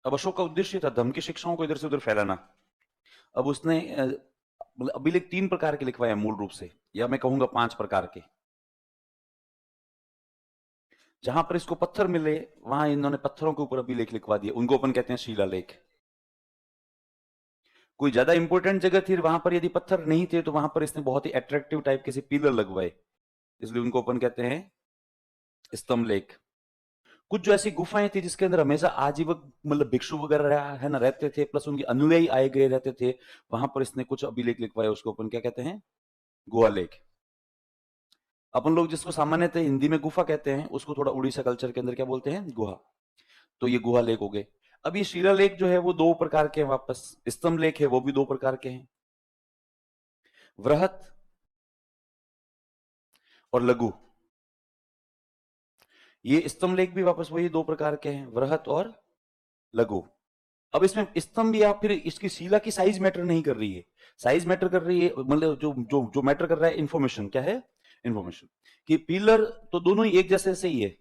अब अशोक का उद्देश्य था धर्म की शिक्षाओं को इधर से उधर फैलाना। अब उसने मतलब अभिलेख 3 प्रकार के लिखवाए हैं मूल रूप से, या मैं कहूंगा 5 प्रकार के। जहां पर इसको पत्थर मिले वहां इन्होंने पत्थरों के ऊपर अभिलेख लिखवा दिए, उनको अपन कहते हैं शिलालेख। कोई ज्यादा इंपॉर्टेंट जगह थी वहां पर यदि पत्थर नहीं थे तो वहां पर इसने बहुत ही अट्रैक्टिव टाइप के से पिलर लगवाए, इसलिए उनको अपन कहते हैं स्तंभ लेख। कुछ जो ऐसी गुफाएं थी जिसके अंदर हमेशा आजीवन मतलब भिक्षु वगैरह है ना रहते थे, प्लस उनके अनुयायी आए गए रहते थे, वहां पर इसने कुछ अभिलेख लिखवाए, उसको अपन क्या कहते हैं, गुहा लेख। अपन लोग जिसको सामान्यतः हिंदी में गुफा कहते हैं उसको थोड़ा उड़ीसा कल्चर के अंदर क्या बोलते हैं, गुहा। तो ये गुहा लेख हो गए। अब ये शिलालेख जो है वो 2 प्रकार के हैं, वापस स्तंभ लेख है वो भी 2 प्रकार के हैं, वृहत और लघु। ये स्तंभ लेख भी वापस वही 2 प्रकार के हैं, वृहत और लघु। अब इसमें स्तंभ या फिर इसकी शिला की साइज मैटर नहीं कर रही है, साइज मैटर कर रही है, मतलब जो जो जो मैटर कर रहा है इंफॉर्मेशन क्या है, इंफॉर्मेशन कि पिलर तो दोनों ही एक जैसे से ही है,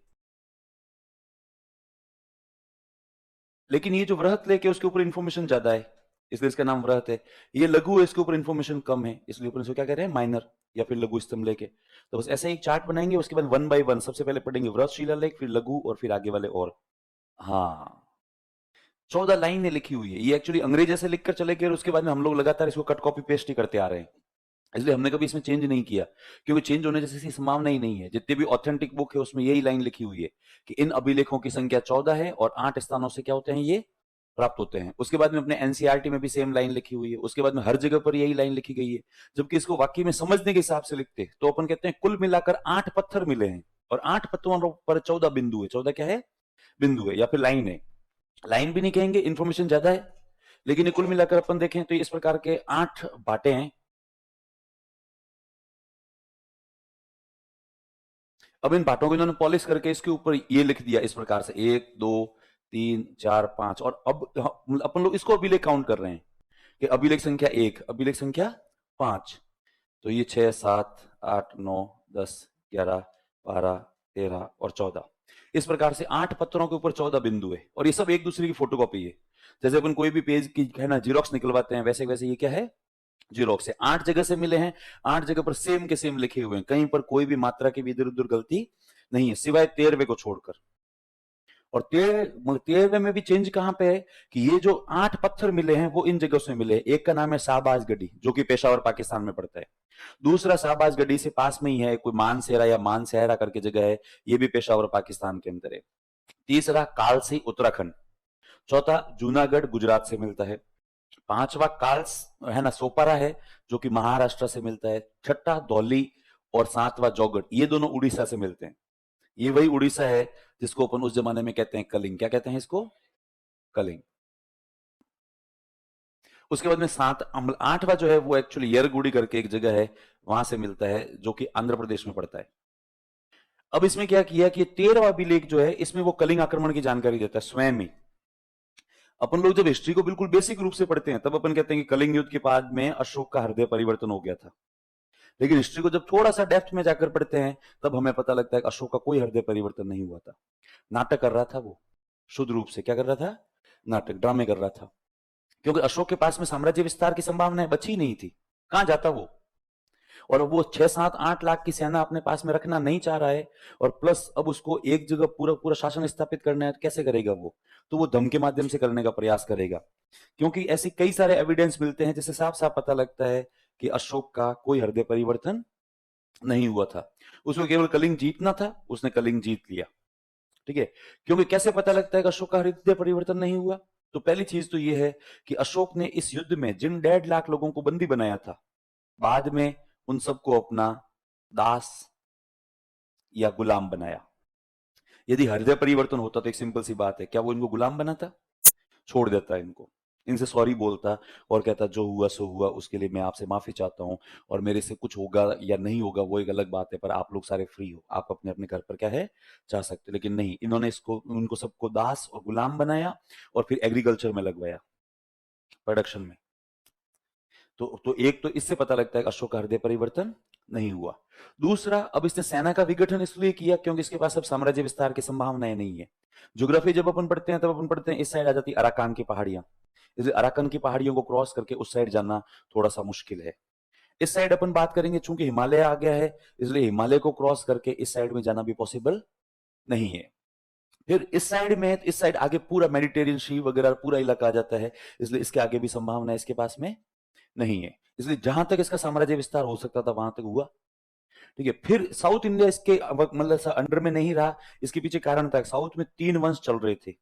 लेकिन ये जो वृहत लेके उसके ऊपर इंफॉर्मेशन ज्यादा है इसलिए इसका नाम वृहत है। ये लघु है, इसके ऊपर इंफॉर्मेशन कम है इसलिए ऊपर इसको क्या कह रहे हैं, माइनर या फिर लघु स्तंभ लेके। तो बस ऐसे एक चार्ट बनाएंगे, उसके बाद 1 बाय 1 सबसे पहले पढ़ेंगे वृहत शिलालेख, फिर लघु और फिर आगे वाले और। हाँ, 14 लाइनें लिखी हुई है, ये एक्चुअली अंग्रेजी से लिखकर चले गए और उसके बाद में हम लोग लगातार इसको कट कॉपी पेस्ट ही करते आ रहे हैं, इसलिए हमने कभी इसमें चेंज नहीं किया, क्योंकि चेंज होने जैसी संभावना ही नहीं है। जितने भी ऑथेंटिक बुक है उसमें यही लाइन लिखी हुई है कि इन अभिलेखों की संख्या 14 है और 8 स्थानों से क्या होते हैं, ये प्राप्त होते हैं। उसके बाद में अपने एनसीईआरटी में भी सेम लाइन लिखी हुई है, उसके बाद में हर जगह पर यही लाइन लिखी गई है। जबकि इसको वाकई में समझने के हिसाब से लिखते तो अपन कहते हैं कुल मिलाकर 8 पत्थर मिले हैं और 8 पत्थरों पर 14 बिंदु है। 14 क्या है, बिंदु है या फिर लाइन है। लाइन भी नहीं कहेंगे, इंफॉर्मेशन ज्यादा है, लेकिन कुल मिलाकर अपन देखें तो इस प्रकार के 8 बाटे हैं। अब इन बाटों को इन्होंने पॉलिश करके इसके ऊपर ये लिख दिया इस प्रकार से 1 2 3 4 5, और अब अपन लोग इसको अभिलेख काउंट कर रहे हैं कि अभिलेख संख्या 1, अभिलेख संख्या 5। तो ये 6 7 8 9 10 11 12 13 और 14, इस प्रकार से 8 पत्थरों के ऊपर 14 बिंदु है, और ये सब एक दूसरे की फोटोकॉपी है। जैसे अपन कोई भी पेज की है ना जीरोक्स निकलवाते हैं, वैसे वैसे ये क्या है, जीरोक्स है। 8 जगह से मिले हैं, 8 जगह पर सेम के सेम लिखे हुए हैं, कहीं पर कोई भी मात्रा की भी इधर उधर गलती नहीं है सिवाय 13वें को छोड़कर। और 13वें में भी चेंज कहां पे है कि ये जो 8 पत्थर मिले हैं वो इन जगहों से मिले हैं। एक का नाम है शाहबाज गढ़ी जो कि पेशावर पाकिस्तान में पड़ता है, दूसरा शाहबाज गढ़ी से पास में ही है कोई मानसेरा या मानसेहरा करके जगह है, ये भी पेशावर पाकिस्तान के अंदर है। तीसरा कालसी उत्तराखंड, चौथा जूनागढ़ गुजरात से मिलता है, पांचवा काल्स है ना सोपारा है जो कि महाराष्ट्र से मिलता है, छठा धौली और सातवां जौगढ़, ये दोनों उड़ीसा से मिलते हैं। ये वही उड़ीसा है जिसको अपन उस जमाने में कहते हैं कलिंग, क्या कहते हैं इसको, कलिंग। उसके बाद में 8वां जो है वो एक्चुअली यरगुड़ी करके एक जगह है, वहां से मिलता है जो कि आंध्र प्रदेश में पड़ता है। अब इसमें क्या किया कि 13वां अभिलेख जो है इसमें वो कलिंग आक्रमण की जानकारी देता है स्वयं ही। अपन लोग जब हिस्ट्री को बिल्कुल बेसिक रूप से पढ़ते हैं तब अपन कहते हैं कि कलिंग युद्ध के बाद में अशोक का हृदय परिवर्तन हो गया था, लेकिन हिस्ट्री को जब थोड़ा सा डेप्थ में जाकर पढ़ते हैं तब हमें पता लगता है कि अशोक का कोई हृदय परिवर्तन नहीं हुआ था, नाटक कर रहा था वो, शुद्ध रूप से क्या कर रहा था, नाटक ड्रामे कर रहा था। क्योंकि अशोक के पास में साम्राज्य विस्तार की संभावना बची नहीं थी, कहां जाता वो, और वो 6 7 8 लाख की सेना अपने पास में रखना नहीं चाह रहा है, और प्लस अब उसको एक जगह पूरा पूरा शासन स्थापित करना है, कैसे करेगा वो, तो वो धम के माध्यम से करने का प्रयास करेगा। क्योंकि ऐसे कई सारे एविडेंस मिलते हैं जिससे साफ साफ पता लगता है कि अशोक का कोई हृदय परिवर्तन नहीं हुआ था, उसको केवल कलिंग जीतना था, उसने कलिंग जीत लिया। ठीक है, क्योंकि कैसे पता लगता है कि अशोक का हृदय परिवर्तन नहीं हुआ, तो पहली चीज तो यह है कि अशोक ने इस युद्ध में जिन 1.5 लाख लोगों को बंदी बनाया था, बाद में उन सबको अपना दास या गुलाम बनाया। यदि हृदय परिवर्तन होता तो एक सिंपल सी बात है, क्या वो इनको गुलाम बनाता, छोड़ देता इनको, इनसे सॉरी बोलता और कहता जो हुआ सो हुआ, उसके लिए मैं आपसे माफी चाहता हूं, और मेरे से कुछ होगा या नहीं होगा वो एक अलग बात है, पर आप लोग सारे फ्री हो, आप अपने अपने घर पर क्या है जा सकते। लेकिन नहीं, इन्होंने इसको उनको सबको दास और गुलाम बनाया और फिर एग्रीकल्चर में लगवाया, प्रोडक्शन में। तो एक तो इससे पता लगता है कि अशोक का हृदय परिवर्तन नहीं हुआ। दूसरा, अब इसने सेना का विघटन इसलिए किया क्योंकि इसके पास अब साम्राज्य विस्तार की संभावनाएं नहीं है। ज्योग्राफी जब अपन पढ़ते हैं तब अपन पढ़ते हैं इस साइड आ जाती है अराकान की पहाड़ियां, इसलिए अराकान की पहाड़ियों को क्रॉस करके उस साइड जाना थोड़ा सा मुश्किल है। इस साइड अपन बात करेंगे चूंकि हिमालय आ गया है, इसलिए हिमालय को क्रॉस करके इस साइड में जाना भी पॉसिबल नहीं है। फिर इस साइड आगे पूरा मेडिटेरियन सी वगैरह पूरा इलाका आ जाता है, इसलिए इसके आगे भी संभावना इसके पास में नहीं है। इसलिए जहां तक इसका साम्राज्य विस्तार हो सकता था वहां तक हुआ। ठीक है, फिर साउथ इंडिया इसके मतलब अंडर में नहीं रहा। इसके पीछे कारण था, साउथ में 3 वंश चल रहे थे।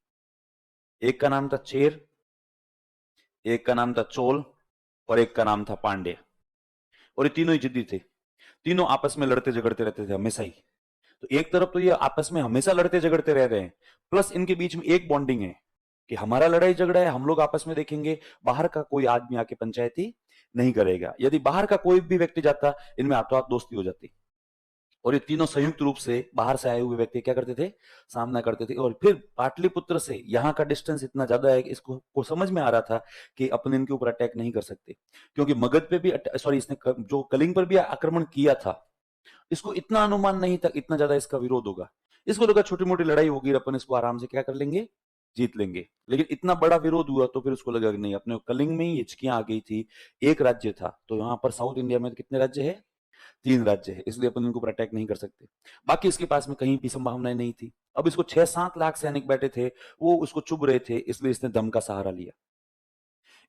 एक का नाम था चेर, एक का नाम था चोल और एक का नाम था पांड्य। और ये तीनों ही जिद्दी थे, तीनों आपस में लड़ते झगड़ते रहते थे हमेशा ही। तो एक तरफ तो ये आपस में हमेशा लड़ते झगड़ते रह रहे हैं, प्लस इनके बीच में एक बॉन्डिंग है कि हमारा लड़ाई झगड़ा है, हम लोग आपस में देखेंगे, बाहर का कोई आदमी आके पंचायती नहीं करेगा। यदि बाहर का कोई भी व्यक्ति जाता, इनमें हाथों हाथ दोस्ती हो जाती। और ये तीनों संयुक्त रूप से बाहर से आए हुए व्यक्ति क्या करते थे, सामना करते थे। और फिर पाटलिपुत्र से यहाँ का डिस्टेंस इतना ज्यादा है कि इसको को समझ में आ रहा था कि अपन इनके ऊपर अटैक नहीं कर सकते, क्योंकि मगध पे भी सॉरी इसने जो कलिंग पर भी आक्रमण किया था, इसको इतना अनुमान नहीं था इतना ज्यादा इसका विरोध होगा। इसको लगा छोटी मोटी लड़ाई होगी, अपन इसको आराम से क्या कर लेंगे, जीत लेंगे। लेकिन इतना बड़ा विरोध हुआ तो फिर उसको लगा कि नहीं, अपने कलिंग में ही हिचकियां आ गई थी। एक राज्य था, तो यहाँ पर साउथ इंडिया में कितने राज्य है, 3 राज्य है, इसलिए अपन इनको ऊपर अटैक नहीं कर सकते। बाकी इसके पास में कहीं भी संभावनाएं नहीं थी। अब इसको 6-7 लाख सैनिक बैठे थे, वो उसको चुभ रहे थे, इसलिए इसने दम का सहारा लिया।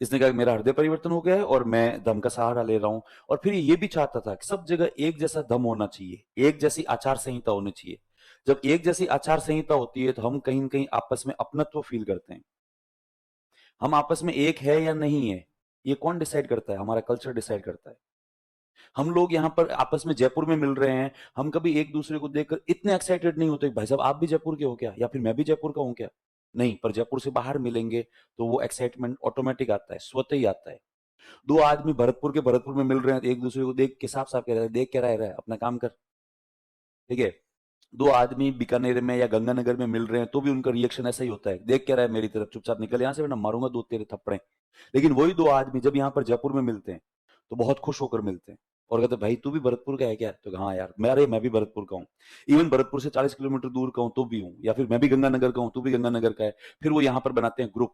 इसने कहा मेरा हृदय परिवर्तन हो गया है और मैं दम का सहारा ले रहा हूं। और फिर ये भी चाहता था कि सब जगह एक जैसा दम होना चाहिए, एक जैसी आचार संहिता होनी चाहिए। जब एक जैसी आचार संहिता होती है तो हम कहीं न कहीं आपस में अपनत्व फील करते हैं। हम आपस में एक है या नहीं है, ये कौन डिसाइड करता है, हमारा कल्चर डिसाइड करता है। हम लोग यहाँ पर आपस में जयपुर में मिल रहे हैं, हम कभी एक दूसरे को देखकर इतने एक्साइटेड नहीं होते भाई साहब आप भी जयपुर के हो क्या, या फिर मैं भी जयपुर का हूं क्या। नहीं, पर जयपुर से बाहर मिलेंगे तो वो एक्साइटमेंट ऑटोमेटिक आता है, स्वतः ही आता है। 2 आदमी भरतपुर के भरतपुर में मिल रहे हैं तो एक दूसरे को देख के साफ साफ कह रहे हैं, देख क्या रह रहा है, अपना काम कर। ठीक है, 2 आदमी बीकानेर में या गंगानगर में मिल रहे हैं तो भी उनका रिएक्शन ऐसा ही होता है, देख क्या रहा है मेरी तरफ, चुपचाप निकल यहाँ से वरना मारूंगा 2 तेरे थप्पड़े। लेकिन वही 2 आदमी जब यहाँ पर जयपुर में मिलते हैं तो बहुत खुश होकर मिलते हैं और कहते हैं भाई तू भी भरतपुर का है क्या, तो हाँ यार मैं भी भरतपुर का हूँ। इवन भरतपुर से 40 किलोमीटर दूर का हूँ तो भी हूँ, या फिर मैं भी गंगानगर का हूँ तू भी गंगानगर का है। फिर वो यहाँ पर बनाते हैं ग्रुप।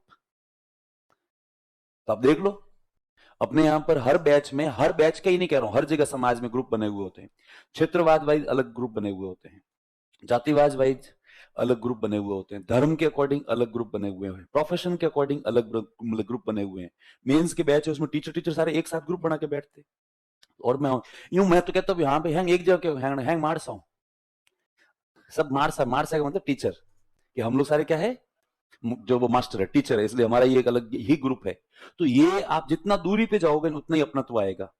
तो आप देख लो, अपने यहाँ पर हर बैच का ही नहीं कह रहा हूँ, हर जगह समाज में ग्रुप बने हुए होते हैं। क्षेत्रवाद वाइज अलग ग्रुप बने हुए होते हैं, जातिवाद वाइज अलग ग्रुप बने हुए होते हैं, धर्म के अकॉर्डिंग अलग ग्रुप बने हुए हैं, प्रोफेशन के अकॉर्डिंग अलग ग्रुप बने हुए हैं। मेंस के बैच है उसमें टीचर सारे एक साथ ग्रुप बना के बैठते। और मैं तो कहता हूँ यहाँ पे हैंग एक जगह हैंग मार सा हूं, सब मार सा का मतलब टीचर, कि हम लोग सारे क्या है, जो वो मास्टर है टीचर है, इसलिए हमारा ये एक अलग ही ग्रुप है। तो ये आप जितना दूरी पे जाओगे उतना ही अपनत्व आएगा,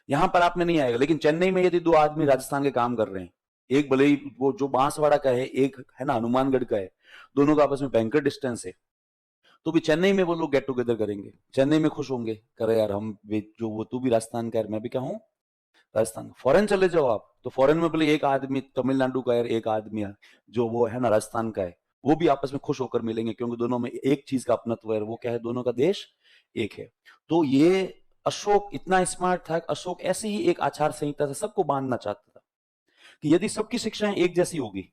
यहां पर आप में नहीं आएगा। लेकिन चेन्नई में यदि 2 आदमी राजस्थान के काम कर रहे हैं, एक भले ही वो जो बांसवाड़ा का है, एक है ना हनुमानगढ़ का है, दोनों का आपस में भयंकर डिस्टेंस है, तो भी चेन्नई में वो लोग गेट टुगेदर करेंगे, चेन्नई में खुश होंगे, करे यार हम जो वो तू भी राजस्थान का है मैं भी क्या हूँ राजस्थान। फॉरेन चले जाओ आप तो फॉरेन में बोले एक आदमी तमिलनाडु का है, एक आदमी है जो वो है ना राजस्थान का है, वो भी आपस में खुश होकर मिलेंगे क्योंकि दोनों में एक चीज का अपनत्व है, वो क्या है, दोनों का देश एक है। तो ये अशोक इतना स्मार्ट था, अशोक ऐसे ही एक आचार संहिता से सबको बांधना चाहता था कि यदि सबकी शिक्षाएं एक जैसी होगी,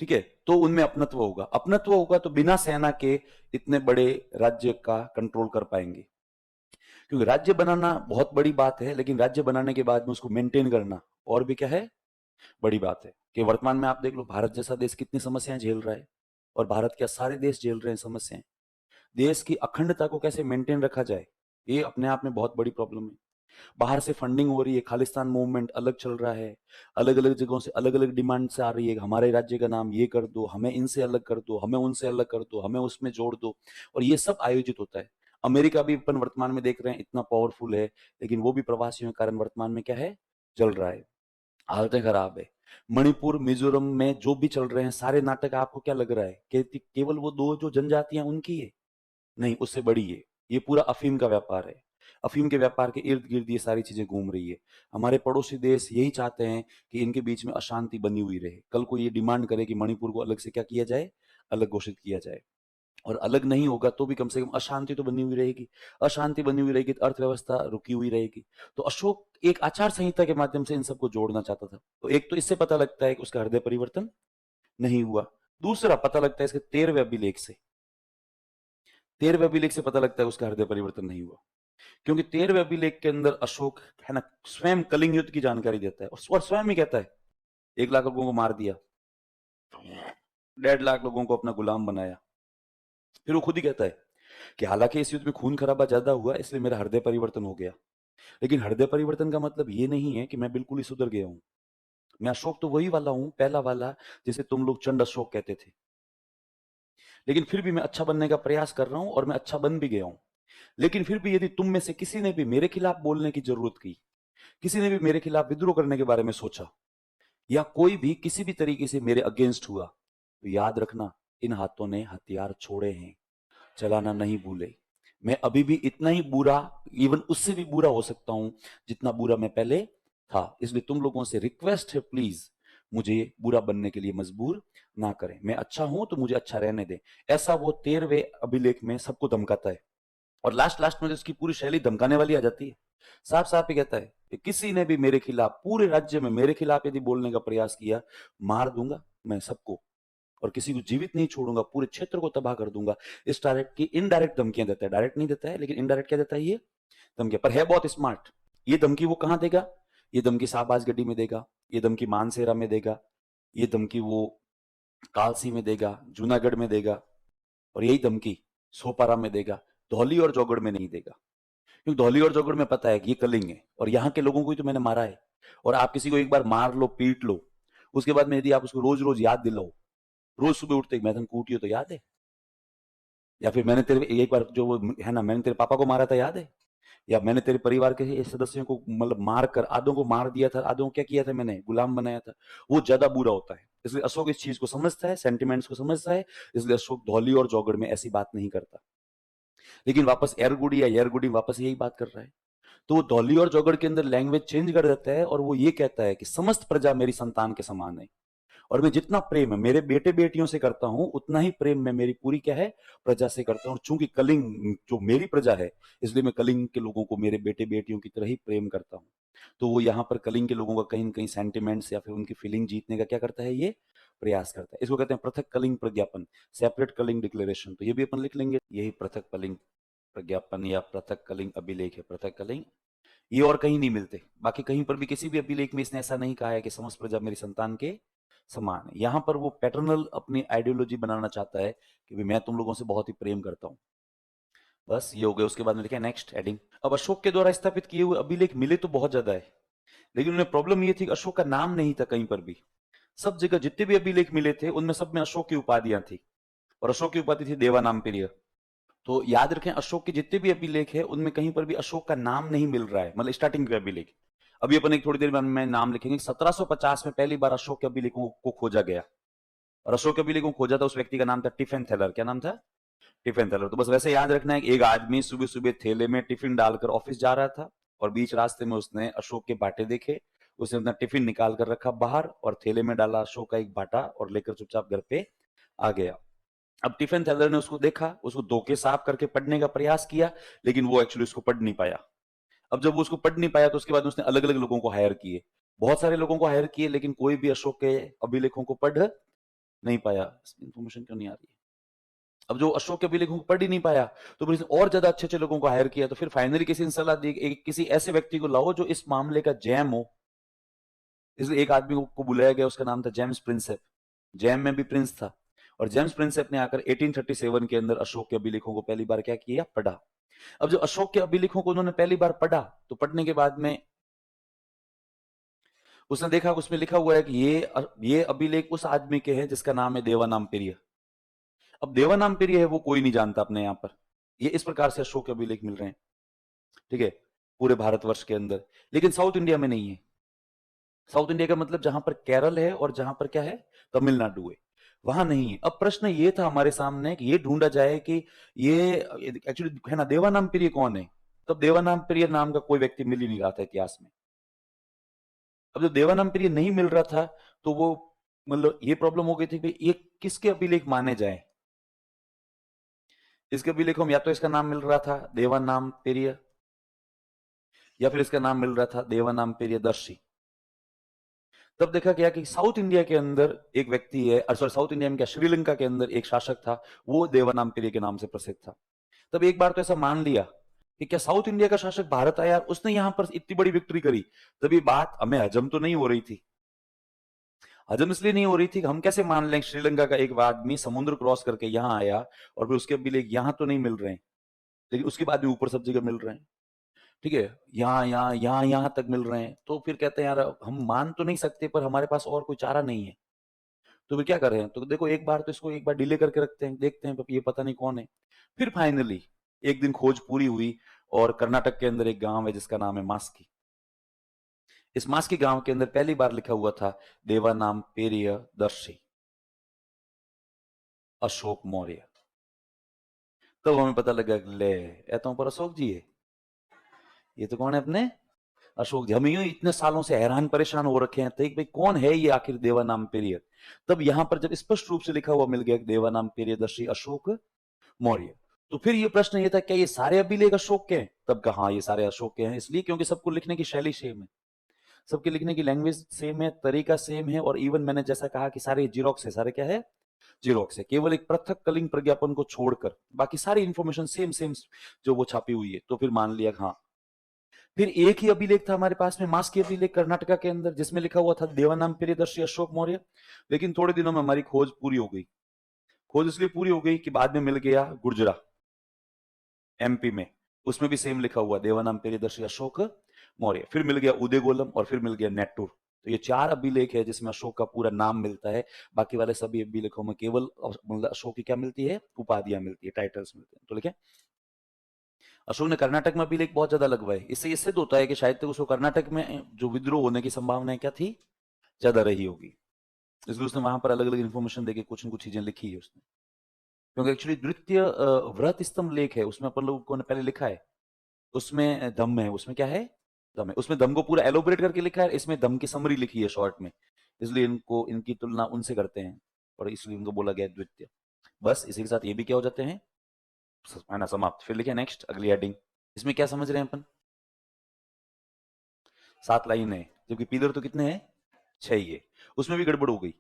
ठीक है, तो उनमें अपनत्व होगा तो बिना सेना के इतने बड़े राज्य का कंट्रोल कर पाएंगे। क्योंकि राज्य बनाना बहुत बड़ी बात है, लेकिन राज्य बनाने के बाद में उसको मेंटेन करना और भी क्या है, बड़ी बात है। कि वर्तमान में आप देख लो भारत जैसा देश कितनी समस्याएं झेल रहा है, और भारत के सारे देश झेल रहे हैं समस्याएं। देश की अखंडता को कैसे मेंटेन रखा जाए, ये अपने आप में बहुत बड़ी प्रॉब्लम है। बाहर से फंडिंग हो रही है, खालिस्तान मूवमेंट अलग चल रहा है, अलग अलग जगहों से अलग अलग डिमांड से आ रही है, हमारे राज्य का नाम ये कर दो, हमें इनसे अलग कर दो, हमें उनसे अलग कर दो, हमें उसमें जोड़ दो, और ये सब आयोजित होता है। अमेरिका भी अपन वर्तमान में देख रहे हैं इतना पावरफुल है, लेकिन वो भी प्रवासियों के कारण वर्तमान में क्या है, चल रहा है, हालतें खराब है। मणिपुर मिजोरम में जो भी चल रहे हैं सारे नाटक, आपको क्या लग रहा है कि केवल वो 2 जो जनजातियां उनकी है, नहीं, उससे बड़ी है। ये पूरा अफीम का व्यापार है, अफीम के व्यापार के इर्द गिर्द ये सारी चीजें घूम रही है। हमारे पड़ोसी देश यही चाहते हैं कि इनके बीच में अशांति बनी हुई रहे, कल को ये डिमांड करे कि मणिपुर को अलग से क्या किया जाए, अलग घोषित किया जाए। और अलग नहीं होगा तो भी कम से कम अशांति तो बनी हुई रहेगी। अशांति बनी हुई रहेगी तो अर्थव्यवस्था रुकी हुई रहेगी। तो अशोक एक आचार संहिता के माध्यम से इन सबको जोड़ना चाहता था। तो एक तो इससे पता लगता है कि उसका हृदय परिवर्तन नहीं हुआ। दूसरा पता लगता है इसके 13वें अभिलेख से। 13वें अभिलेख से पता लगता है उसका हृदय परिवर्तन नहीं हुआ, क्योंकि 13वें अभिलेख के अंदर अशोक है ना स्वयं कलिंग युद्ध की जानकारी देता है और स्वयं ही कहता है 1 लाख लोगों को मार दिया, 1.5 लाख लोगों को अपना गुलाम बनाया। फिर वो खुद ही कहता है कि हालांकि इस युद्ध में खून खराबा ज्यादा हुआ इसलिए मेरा हृदय परिवर्तन हो गया, लेकिन हृदय परिवर्तन का मतलब ये नहीं है कि मैं बिल्कुल ही सुधर गया हूं। मैं अशोक तो वही वाला हूं, पहला वाला, जिसे तुम लोग चंड अशोक कहते थे। लेकिन फिर भी मैं अच्छा बनने का प्रयास कर रहा हूं और मैं अच्छा बन भी गया हूं। लेकिन फिर भी यदि तुम में से किसी ने भी मेरे खिलाफ बोलने की जरूरत की, किसी ने भी मेरे खिलाफ विद्रोह करने के बारे में सोचा, या कोई भी किसी भी तरीके से मेरे अगेंस्ट हुआ, तो याद रखना इन हाथों ने हथियार छोड़े हैं, चलाना नहीं भूले। मैं अभी भी इतना ही बुरा, इवन उससे भी बुरा हो सकता हूं जितना बुरा मैं पहले था। इसलिए तुम लोगों से रिक्वेस्ट है, प्लीज मुझे बुरा बनने के लिए मजबूर ना करें। मैं अच्छा हूं तो मुझे अच्छा रहने दें। ऐसा वो 13वें अभिलेख में सबको धमकाता है। और लास्ट लास्ट में उसकी पूरी शैली धमकाने वाली आ जाती है। साफ साफ ही कहता है कि किसी ने भी मेरे खिलाफ, पूरे राज्य में मेरे खिलाफ यदि बोलने का प्रयास किया, मार दूंगा मैं सबको, और किसी को जीवित नहीं छोड़ूंगा, पूरे क्षेत्र को तबाह कर दूंगा। इस डायरेक्ट की इनडायरेक्ट धमकियां देता है, डायरेक्ट नहीं देता है, लेकिन इनडायरेक्ट क्या देता है ये धमकियां। पर है बहुत स्मार्ट। ये धमकी वो कहां देगा? ये धमकी शाहबाज गड्डी में देगा, ये धमकी मानसेरा में देगा, ये धमकी वो कालसी में देगा, जूनागढ़ में देगा, और यही धमकी सोपारा में देगा। धौली और चौगढ़ में नहीं देगा, क्योंकि धौली और चौगढ़ में पता है कि ये कलिंग है और यहाँ के लोगों को ही तो मैंने मारा है। और आप किसी को एक बार मार लो, पीट लो, उसके बाद में यदि आप उसको रोज रोज याद दिलाओ, रोज सुबह उठते मैं तुम कूटी हो तो याद है, या फिर मैंने तेरे एक बार जो वो है ना, मैंने तेरे पापा को मारा था याद है, या मैंने तेरे परिवार के सदस्यों को मतलब मार कर आधों को मार दिया था, आधों को क्या किया था, मैंने गुलाम बनाया था, वो ज्यादा बुरा होता है। इसलिए अशोक इस चीज को समझता है, सेंटिमेंट्स को समझता है। इसलिए अशोक धौली और चौगढ़ में ऐसी बात नहीं करता। लेकिन वापस एरगुडी या येरगुडी वापस यही बात कर रहा है। तो वो धौली और चौगढ़ के अंदर लैंग्वेज चेंज कर देता है और वो ये कहता है कि समस्त प्रजा मेरी संतान के समान है, और मैं जितना प्रेम मेरे बेटे बेटियों से करता हूं उतना ही प्रेम मैं मेरी पूरी क्या है प्रजा से करता हूं। और चूंकि कलिंग जो मेरी प्रजा है, इसलिए मैं कलिंग के लोगों को मेरे बेटे बेटियों की तरह ही प्रेम करता हूं। तो वो यहाँ पर कलिंग के लोगों का कहीं न कहीं सेंटिमेंट्स या फिर उनकी फीलिंग जीतने का क्या करता है, ये प्रयास करता है। इसको कहते हैं पृथक कलिंग प्रज्ञापन, सेपरेट कलिंग डिक्लेरेशन। तो ये भी अपन लिख लेंगे, यही पृथक कलिंग प्रज्ञापन या पृथक कलिंग अभिलेख है। पृथक कलिंग ये और कहीं नहीं मिलते। बाकी कहीं पर भी किसी भी अभिलेख में इसने ऐसा नहीं कहा है कि समस्त प्रजा मेरी संतान के समान है। यहां पर वो पैटर्नल अपनी आइडियोलॉजी बनाना चाहता है कि मैं तुम लोगों से बहुत ही प्रेम करता हूं। बस ये हो गया। उसके बाद में लिखा नेक्स्ट हेडिंग। अब अशोक के द्वारा स्थापित किए हुए अभिलेख मिले तो बहुत ज्यादा है, लेकिन उन्हें प्रॉब्लम ये थी कि अशोक का नाम नहीं था कहीं पर भी। सब जगह जितने भी अभिलेख मिले थे उनमें सब में अशोक की उपाधियां थी, और अशोक की उपाधि थी देवानामप्रिय। तो याद रखें अशोक के जितने भी अभिलेख है उनमें कहीं पर भी अशोक का नाम नहीं मिल रहा है, मतलब स्टार्टिंग के अभिलेख। अभी अपन एक थोड़ी देर में नाम लिखेंगे। 1750 में पहली बार अशोक के अभिलेखों को खोजा गया, और अशोक के अभिलेखों को खोजा था, उस व्यक्ति का नाम था टिफिन थैलर। क्या नाम था? Tiffin Thaler. तो बस वैसे याद रखना है कि एक आदमी सुबह सुबह थैले में टिफिन डालकर ऑफिस जा रहा था, और बीच रास्ते में उसने अशोक के बाटे देखे। उसने अपना टिफिन निकाल कर रखा बाहर और थैले में डाला अशोक का एक बाटा और लेकर चुपचाप घर पे आ गया। अब टिफिन थैलर ने उसको देखा, उसको धो के साफ करके पढ़ने का प्रयास किया, लेकिन वो एक्चुअली उसको पढ़ नहीं पाया। अब जब वो उसको पढ़ नहीं पाया तो उसके बाद उसने अलग अलग लोगों को हायर किए, बहुत सारे लोगों को हायर किए, लेकिन कोई भी अशोक के अभिलेखों को पढ़ नहीं पाया। इंफॉर्मेशन क्यों नहीं आ रही है? अब जो अशोक के अभिलेखों को पढ़ ही नहीं पाया तो फिर और ज्यादा अच्छे अच्छे लोगों को हायर किया। तो फिर फाइनली किसी ने सलाह दी किसी ऐसे व्यक्ति को लाओ जो इस मामले का जैम हो। इसलिए एक आदमी को बुलाया गया, उसका नाम था जेम्स प्रिंसेप। जैम में भी प्रिंस था। और जेम्स प्रिंसेप ने आकर 1837 के अंदर अशोक के अभिलेखों को पहली बार क्या किया, पढ़ा। अब जो अशोक के अभिलेखों को उन्होंने पहली बार पढ़ा, तो पढ़ने के बाद में उसने देखा उसमें लिखा हुआ है कि ये अभिलेख उस आदमी के हैं जिसका नाम है देवानामप्रिय। अब देवानामप्रिय है वो कोई नहीं जानता अपने यहाँ पर। ये इस प्रकार से अशोक के अभिलेख मिल रहे हैं, ठीक है, पूरे भारतवर्ष के अंदर। लेकिन साउथ इंडिया में नहीं है। साउथ इंडिया का मतलब जहां पर केरल है और जहां पर क्या है, तमिलनाडु है, वहां नहीं है। अब प्रश्न ये था हमारे सामने कि ये ढूंढा जाए कि ये एक्चुअली है ना देवानामप्रिय कौन है। तब देवानामप्रिय नाम का कोई व्यक्ति मिल ही नहीं रहा था इतिहास में। अब जब देवानामप्रिय नहीं मिल रहा था तो वो मतलब ये प्रॉब्लम हो गई थी कि ये किसके अभिलेख माने जाए। इसके अभिलेखों में या तो इसका नाम मिल रहा था देवानाम पेरिय, या फिर इसका नाम मिल रहा था देवानाम पेरियदर्शी। तब देखा गया कि साउथ इंडिया के अंदर एक व्यक्ति है, सॉरी साउथ इंडिया में क्या, श्रीलंका के अंदर एक शासक था, वो देवानाम पेरिय के नाम से प्रसिद्ध था। तब एक बार तो ऐसा मान लिया कि क्या साउथ इंडिया का शासक भारत आया, उसने यहां पर इतनी बड़ी विक्ट्री करी। तब ये बात हमें हजम तो नहीं हो रही थी। हजम इसलिए नहीं हो रही थी कि हम कैसे मान लें श्रीलंका का एक आदमी समुद्र क्रॉस करके यहां आया और फिर उसके अभिलेख यहां तो नहीं मिल रहे हैं, लेकिन उसके बाद भी ऊपर सब जगह मिल रहे हैं। ठीक है, यहाँ तक मिल रहे हैं। तो फिर कहते हैं यार हम मान तो नहीं सकते, पर हमारे पास और कोई चारा नहीं है, तो फिर क्या कर रहे हैं। तो देखो एक बार तो इसको एक बार डिले करके रखते हैं, देखते हैं ये पता नहीं कौन है। फिर फाइनली एक दिन खोज पूरी हुई और कर्नाटक के अंदर एक गांव है जिसका नाम है मास्की। इस मास्की गांव के अंदर पहली बार लिखा हुआ था देवानाम पेरियदर्शी अशोक मौर्य। तब हमें पता लगा कि ले ऐसा पर अशोक जी है, ये तो कौन है अपने अशोक जी। हम यूं इतने सालों से हैरान परेशान हो रखे हैं तो भाई कौन है ये आखिर देवानाम पेरियर। तब यहां पर जब स्पष्ट रूप से लिखा हुआ मिल गया देवानाम पेरियदर्शी अशोक मौर्य, तो फिर ये प्रश्न ये था क्या ये सारे अभिलेख अशोक के हैं। तब कहा ये सारे अशोक के हैं, इसलिए क्योंकि सबको लिखने की शैली सेम है, सबके लिखने की लैंग्वेज सेम है, तरीका सेम है, और इवन मैंने जैसा कहा कि सारे जीरोक्स है, सारे क्या है जीरोक्स है, केवल एक पृथक कलिंग प्रज्ञापन को छोड़कर बाकी सारी इंफॉर्मेशन सेम सेम जो वो छापी हुई है। तो फिर मान लिया हाँ। फिर एक ही अभिलेख था हमारे पास में, मास की अभिलेख कर्नाटका के अंदर, जिसमें लिखा हुआ था देवानाम पेरियदर्शी अशोक मौर्य। लेकिन थोड़े दिनों में हमारी खोज पूरी हो गई। खोज इसलिए पूरी हो गई कि बाद में मिल गया गुर्जरा एमपी में, उसमें भी सेम लिखा हुआ देवानाम पेरियदर्शी अशोक मौर्य। फिर मिल गया उदयगोलम और फिर मिल गया नेट्टूर। तो ये 4 अभिलेख है जिसमें अशोक का पूरा नाम मिलता है। बाकी वाले सभी अभिलेखों में केवल मतलब अशोक की क्या मिलती है, उपाधियां मिलती है, टाइटल्स मिलते हैं। तो लिखे अशोक ने कर्नाटक में अभिलेख बहुत ज्यादा लगवाए। इससे ये सिद्ध होता है कि शायद तक उसको कर्नाटक में जो विद्रोह होने की संभावना क्या थी, ज्यादा रही होगी, इसलिए उसने वहां पर अलग अलग इन्फॉर्मेशन देके कुछ न कुछ चीजें लिखी है उसने। क्योंकि एक्चुअली द्वितीय व्रत स्तंभ लेख है, उसमें अपन लोगों ने पहले लिखा है, उसमें दम है, उसमें क्या है दम है, उसमें दम को पूरा एलोबरेट करके लिखा है, इसमें दम की समरी लिखी है शॉर्ट में, इसलिए इनको इनकी तुलना उनसे करते हैं और इसलिए इनको बोला गया द्वितीय। बस इसी के साथ ये भी क्या हो जाते हैं, है ना, समाप्त। फिर लिखे नेक्स्ट अगली हेडिंग। इसमें क्या समझ रहे हैं अपन, 7 लाइन है, जबकि पिलर तो कितने हैं 6 ही है। उसमें भी गड़बड़ हो गई।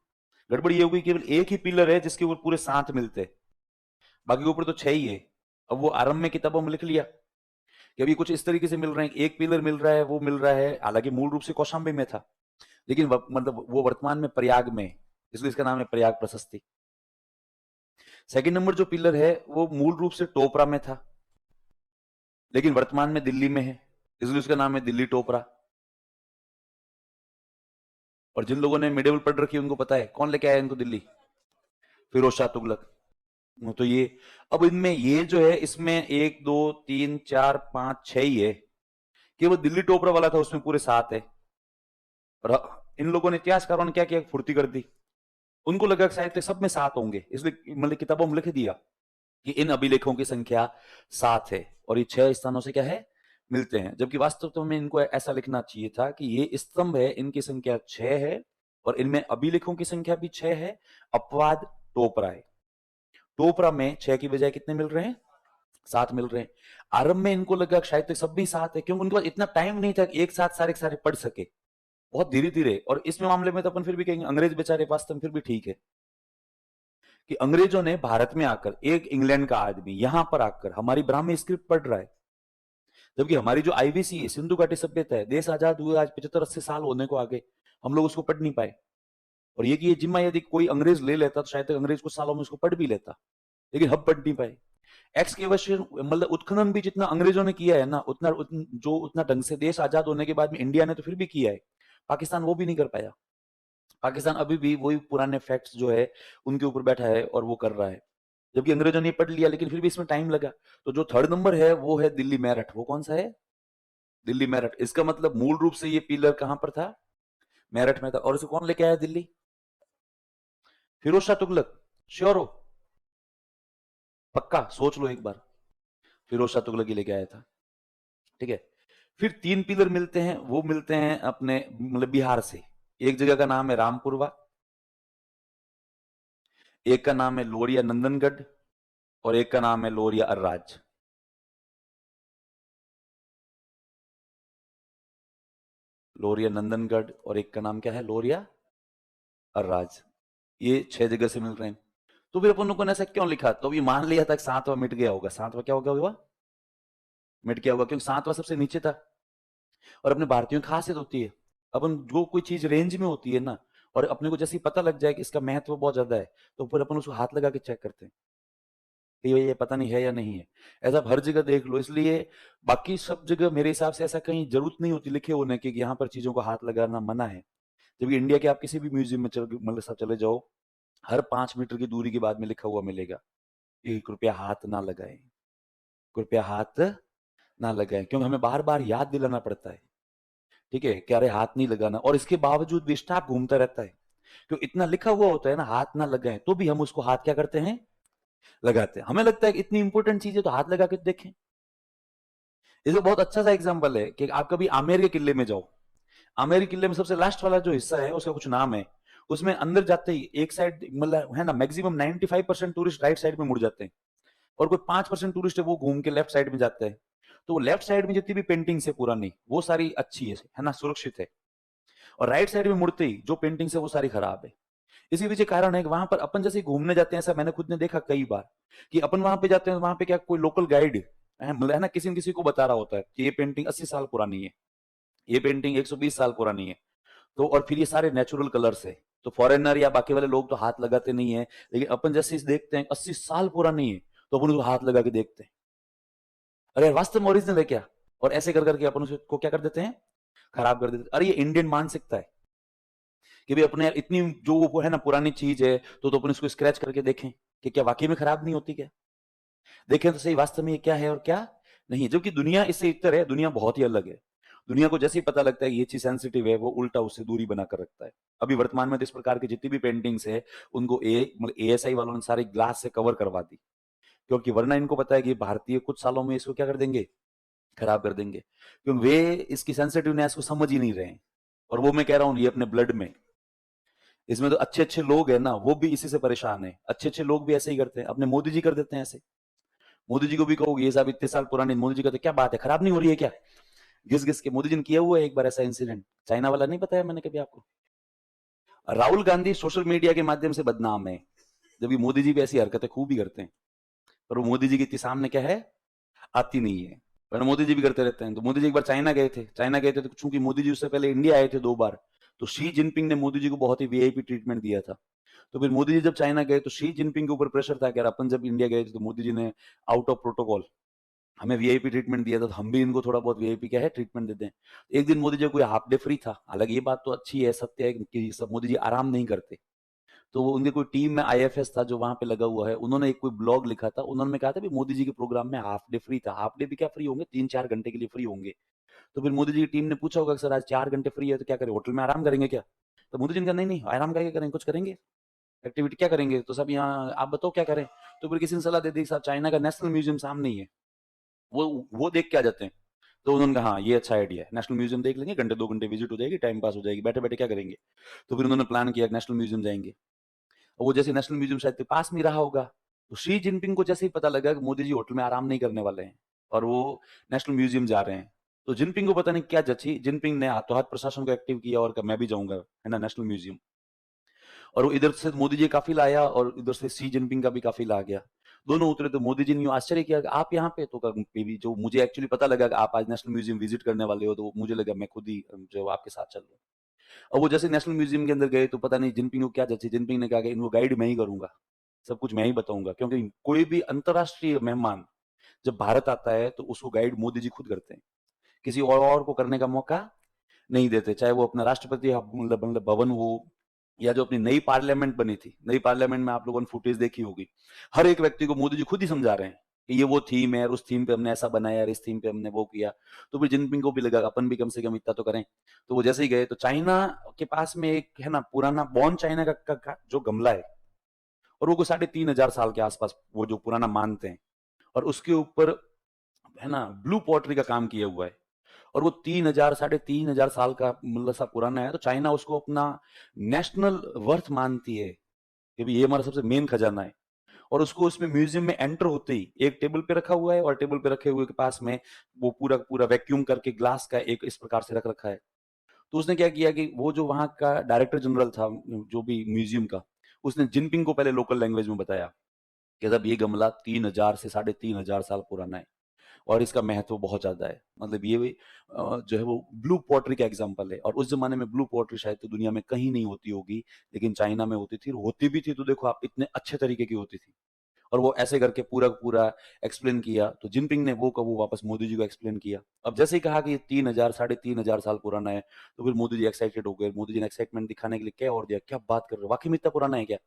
गड़बड़ ये हो गई केवल एक ही पिलर है जिसके ऊपर पूरे 7 मिलते हैं, बाकी के ऊपर तो 6 ही है। अब वो आरंभ में किताबों में लिख लिया कि अभी कुछ इस तरीके से मिल रहे हैं, एक पिलर मिल रहा है, वो मिल रहा है, हालांकि मूल रूप से कौशाम्बी में था, लेकिन मतलब वो वर्तमान में प्रयाग में, इसलिए इसका नाम है प्रयाग प्रशस्ति। सेकंड नंबर जो पिलर है वो मूल रूप से टोपरा में था, लेकिन वर्तमान में दिल्ली में है, इसलिए उसका नाम है दिल्ली टोपरा। और जिन लोगों ने मिडेवल पढ़ रखी है उनको पता है कौन लेके आया इनको दिल्ली, फिरोज शाह तुगलक। तो ये अब इनमें ये जो है इसमें 1 2 3 4 5 6 ही है, केवल दिल्ली टोपरा वाला था उसमें पूरे 7 है। और इन लोगों ने, इतिहासकारों ने क्या किया, फुर्ती कर दी, उनको लगा शायद सब में 7 होंगे, इसलिए मतलब किताबों में लिख दिया कि इन अभिलेखों की संख्या 7 है और ये 6 स्थानों से क्या है मिलते हैं, जबकि वास्तव तो में इनको ऐसा लिखना चाहिए था कि ये स्तंभ है, इनकी संख्या 6 है और इनमें अभिलेखों की संख्या भी 6 है। अपवाद टोपरा है, टोपरा में 6 की बजाय कितने मिल रहे हैं, 7 मिल रहे हैं। आरंभ में इनको लगा शायद तक सब भी 7 है, क्योंकि उनके पास इतना टाइम नहीं था कि एक साथ सारे सारे पढ़ सके, बहुत धीरे धीरे। और इसमें मामले में तो अपन फिर भी कहेंगे अंग्रेज बेचारे वास्तव में फिर भी ठीक है कि अंग्रेजों ने भारत में आकर, एक इंग्लैंड का आदमी यहां पर आकर हमारी ब्राह्मी स्क्रिप्ट पढ़ रहा है, जबकि हमारी जो आईवीसी है, सिंधु घाटी सभ्यता है, देश आजाद हुए आज 75-80 साल होने को आगे, हम लोग उसको पढ़ नहीं पाए। और ये कि ये जिम्मा यदि कोई अंग्रेज ले लेता तो शायद अंग्रेज कुछ सालों में उसको पढ़ भी लेता, लेकिन हम पढ़ नहीं पाए। एक्सकेवेशन मतलब उत्खनन भी जितना अंग्रेजों ने किया है ना, उतना ढंग से देश आजाद होने के बाद में इंडिया ने तो फिर भी किया है, पाकिस्तान वो भी नहीं कर पाया। पाकिस्तान अभी भी वही पुराने फैक्ट्स जो है उनके ऊपर बैठा है और वो कर रहा है, जबकि अंग्रेजों ने पढ़ लिया, लेकिन फिर भी इसमें टाइम लगा। तो जो थर्ड नंबर है वो है दिल्ली मेरठ। वो कौन सा है, दिल्ली मेरठ। इसका मतलब मूल रूप से ये पिलर कहां पर था, मेरठ में था। और इसे कौन लेके आया दिल्ली, फिरोज शाह तुगलक। श्योर हो, पक्का सोच लो एक बार, फिरोज शाह तुगलक ही लेके आया था। ठीक है, फिर 3 पिलर मिलते हैं, वो मिलते हैं अपने मतलब बिहार से। एक जगह का नाम है रामपुरवा, एक का नाम है लोरिया नंदनगढ़ और एक का नाम है लोरिया अर्राज। लोरिया नंदनगढ़ और एक का नाम क्या है, लोरिया अर्राज। ये 6 जगह से मिल रहे हैं। तो फिर अपन लोगों ने ऐसा क्यों लिखा, तो ये मान लिया था कि 7वां मिट गया होगा। 7वां क्या होगा, हुआ मिट गया होगा, क्योंकि 7वां सबसे नीचे था। और अपने भारतीयों की खासियत होती है, अपन जो कोई चीज रेंज में होती है ना, और अपने को जैसे ही पता लग जाए कि इसका महत्व बहुत ज्यादा है, तो फिर अपन उसको हाथ लगा के चेक करते हैं कि ये पता नहीं है या नहीं है। ऐसा आप हर जगह देख लो। इसलिए बाकी सब जगह मेरे हिसाब से ऐसा कहीं जरूरत नहीं होती लिखे होने की कि यहाँ पर चीजों को हाथ लगाना मना है। जबकि इंडिया के आप किसी भी म्यूजियम में मतलब सब चले जाओ, हर 5 मीटर की दूरी के बाद में लिखा हुआ मिलेगा कि कृपया हाथ ना लगाएं, कृपया हाथ ना लगाएं, क्योंकि हमें बार बार याद दिलाना पड़ता है, ठीक है, कि अरे हाथ नहीं लगाना। और इसके बावजूद भी स्टाफ घूमता रहता है, क्योंकि इतना लिखा हुआ होता है ना, हाथ ना लगाएं, तो भी हम उसको हाथ क्या करते हैं, लगाते हैं। हमें लगता है कि इतनी इंपॉर्टेंट चीज है तो हाथ लगा के देखें। इसका बहुत अच्छा सा एग्जांपल है कि आप कभी आमेर के किले में जाओ। आमेर के किले में सबसे लास्ट वाला जो हिस्सा है उसका कुछ नाम है, उसमें अंदर जाते ही एक साइड मतलब है ना, मैक्सिमम 95% टूरिस्ट राइट साइड में मुड़ जाते हैं, और कोई 5% टूरिस्ट है वो घूम के लेफ्ट साइड में जाते हैं। तो वो लेफ्ट साइड में जितनी भी पेंटिंग्स है पुरानी, वो सारी अच्छी है ना, सुरक्षित है। और राइट साइड में मुड़ते ही जो पेंटिंग्स है वो सारी खराब है। इसी पीछे कारण है कि वहां पर अपन जैसे घूमने जाते हैं, ऐसा मैंने खुद ने देखा कई बार कि अपन वहां पे जाते हैं, वहां पे क्या कोई लोकल गाइड मतलब है ना, किसी न किसी को बता रहा होता है कि ये पेंटिंग 80 साल पुरानी है, ये पेंटिंग 120 साल पुरानी है। तो और फिर ये सारे नेचुरल कलर्स है, तो फॉरेनर या बाकी वाले लोग तो हाथ लगाते नहीं है, लेकिन अपन जैसे इस देखते हैं 80 साल पुरानी है, तो अपन उसको हाथ लगा के देखते हैं, अरे वास्तव में ओरिजिनल है क्या। और ऐसे कर करके अपन उसको क्या कर देते हैं, खराब कर देते हैं। अरे ये इंडियन मानसिकता है कि भाई अपने इतनी जो वो है ना पुरानी चीज है, तो अपन इसको स्क्रैच करके देखें कि क्या वाकई में खराब नहीं होती क्या, देखें तो सही वास्तव में ये क्या है और क्या नहीं। जबकि दुनिया इससे इतर है, दुनिया बहुत ही अलग है। दुनिया को जैसे ही पता लगता है ये चीज सेंसिटिव है, वो उल्टा उससे दूरी बनाकर रखता है। अभी वर्तमान में तो इस प्रकार की जितनी भी पेंटिंग्स है, उनको मतलब एएसआई वालों ने सारे ग्लास से कवर करवा दी, क्योंकि वरना इनको पता है कि भारतीय कुछ सालों में इसको क्या कर देंगे, खराब कर देंगे, क्योंकि वे इसकी सेंसिटिवनेस को समझ ही नहीं रहे हैं। और वो मैं कह रहा हूँ ये अपने ब्लड में, इसमें तो अच्छे अच्छे लोग हैं ना, वो भी इसी से परेशान है। अच्छे अच्छे लोग भी ऐसे ही करते हैं, अपने मोदी जी कर देते हैं ऐसे। मोदी जी को भी कहोगे ये सब इतने साल पुराने, मोदी जी कहते क्या बात है, खराब नहीं हो रही है क्या, घिस घिस के। मोदी जी ने किया हुआ है एक बार ऐसा इंसिडेंट, चाइना वाला नहीं बताया मैंने कभी आपको। राहुल गांधी सोशल मीडिया के माध्यम से बदनाम है, जबकि मोदी जी भी ऐसी हरकतें खूब ही करते हैं, पर वो मोदी जी की इतनी सामने क्या है, आती नहीं है। पर मोदी जी भी करते रहते हैं। तो मोदी जी एक बार चाइना गए थे, तो चूंकि मोदी जी उससे पहले इंडिया आए थे 2 बार, तो शी जिनपिंग ने मोदी जी को बहुत ही वीआईपी ट्रीटमेंट दिया था। तो फिर मोदी जी जब चाइना गए तो शी जिनपिंग के ऊपर प्रेशर था कि यार अपन जब इंडिया गए थे तो मोदी जी ने आउट ऑफ प्रोटोकॉल हमें वीआईपी ट्रीटमेंट दिया था, तो हम भी इनको थोड़ा बहुत वीआईपी क्या है ट्रीटमेंट देते हैं। एक दिन मोदी जी को कोई हाफ डे फ्री था, हालांकि ये बात तो अच्छी है, सत्य है कि सब मोदी जी आराम नहीं करते। तो वो उनके कोई टीम में आईएफएस था जो वहां पे लगा हुआ है, उन्होंने एक कोई ब्लॉग लिखा था, उन्होंने कहा था भी मोदी जी के प्रोग्राम में हाफ डे फ्री था। हाफ डे भी क्या फ्री होंगे, 3-4 घंटे के लिए फ्री होंगे। तो फिर मोदी जी की टीम ने पूछा होगा सर आज 4 घंटे फ्री है तो क्या करें, होटल में आराम करेंगे क्या। तो मोदी जी ने कहा नहीं नहीं, आराम करके करेंगे, कुछ करेंगे, एक्टिविटी क्या करेंगे, तो सब यहाँ आप बताओ क्या करें। तो फिर किसी ने सलाह दे दी साहब चाइना का नेशनल म्यूजियम सामने ही है, वो देख के आ जाते हैं। तो उन्होंने कहा हाँ ये अच्छा आइडिया है, नेशनल म्यूजियम देख लेंगे, घंटे 2 घंटे विजिट हो जाएगी, टाइम पास हो जाएगी, बैठे बैठे क्या करेंगे। तो फिर उन्होंने प्लान किया नेशनल म्यूजियम जाएंगे। और वो जैसे नेशनल म्यूजियम शायद पास में रहा होगा, तो शी जिनपिंग को जैसे ही पता लगा कि मोदी जी होटल में आराम नहीं करने वाले हैं और वो नेशनल म्यूजियम जा रहे हैं, तो जिनपिंग को पता नहीं क्या जची, जिनपिंग ने हाथों हाथ प्रशासन को एक्टिव किया और कहा मैं भी जाऊंगा है ना नेशनल म्यूजियम। और वो इधर से मोदी जी काफिला आया और इधर से शी जिनपिंग का भी काफिला आ गया। दोनों उतरे तो मोदी जी ने यूं आश्चर्य किया कि आप यहाँ पे, तो भी जो मुझे एक्चुअली पता लगा कि आप आज नेशनल म्यूजियम विजिट करने वाले हो, तो मुझे लगा मैं खुद ही जो आपके साथ चल रहा हूँ। और वो जैसे नेशनल म्यूजियम के अंदर गए तो पता नहीं जिनपिंग को क्या जची, जिनपिंग ने कहा कि इनको गाइड मैं ही करूंगा, सब कुछ मैं ही बताऊंगा, क्योंकि कोई भी अंतरराष्ट्रीय मेहमान जब भारत आता है तो उसको गाइड मोदी जी खुद करते हैं, किसी और को करने का मौका नहीं देते। चाहे वो अपना राष्ट्रपति मतलब भवन हो, या जो अपनी नई पार्लियामेंट बनी थी, नई पार्लियामेंट में आप लोगों ने फुटेज देखी होगी, हर एक व्यक्ति को मोदी जी खुद ही समझा रहे हैं कि ये वो थीम है, उस थीम पे हमने ऐसा बनाया और इस थीम पे हमने वो किया। तो फिर जिनपिंग को भी लगा अपन भी कम से कम इतना तो करें। तो वो जैसे ही गए तो चाइना के पास में एक है ना पुराना बॉन चाइना का जो गमला है, और वो 3,500 साल के आसपास वो जो पुराना मानते हैं, और उसके ऊपर है ना ब्लू पॉटरी का काम किया हुआ है, और वो 3,000 साढ़े 3,000 साल का मतलब सा पुराना है। तो चाइना उसको अपना नेशनल वर्थ मानती है कि ये हमारा सबसे मेन खजाना है। और उसको उसमें म्यूजियम में एंटर होते ही एक टेबल पे रखा हुआ है और टेबल पे रखे हुए के पास में वो पूरा पूरा वैक्यूम करके ग्लास का एक इस प्रकार से रख रखा है। तो उसने क्या किया कि वो जो वहां का डायरेक्टर जनरल था जो भी म्यूजियम का, उसने जिनपिंग को पहले लोकल लैंग्वेज में बताया कि साहब ये गमला 3000 से 3500 साल पुराना है और इसका महत्व बहुत ज्यादा है। मतलब ये जो है वो ब्लू पॉटरी का एग्जाम्पल है, और उस जमाने में ब्लू पॉटरी शायद तो दुनिया में कहीं नहीं होती होगी, लेकिन चाइना में होती थी, और होती भी थी तो देखो आप इतने अच्छे तरीके की होती थी। और वो ऐसे करके पूरा पूरा एक्सप्लेन किया, तो जिनपिंग ने वो का वो वापस मोदी जी को एक्सप्लेन किया। अब जैसे ही कहा कि ये 3000 3500 साल पुराना है, तो फिर मोदी जी एक्साइटेड हो गए। मोदी जी ने एक्साइटमेंट दिखाने के लिए क्या और दिया, क्या बात कर रहे हो, वाकई में इतना पुराना है क्या?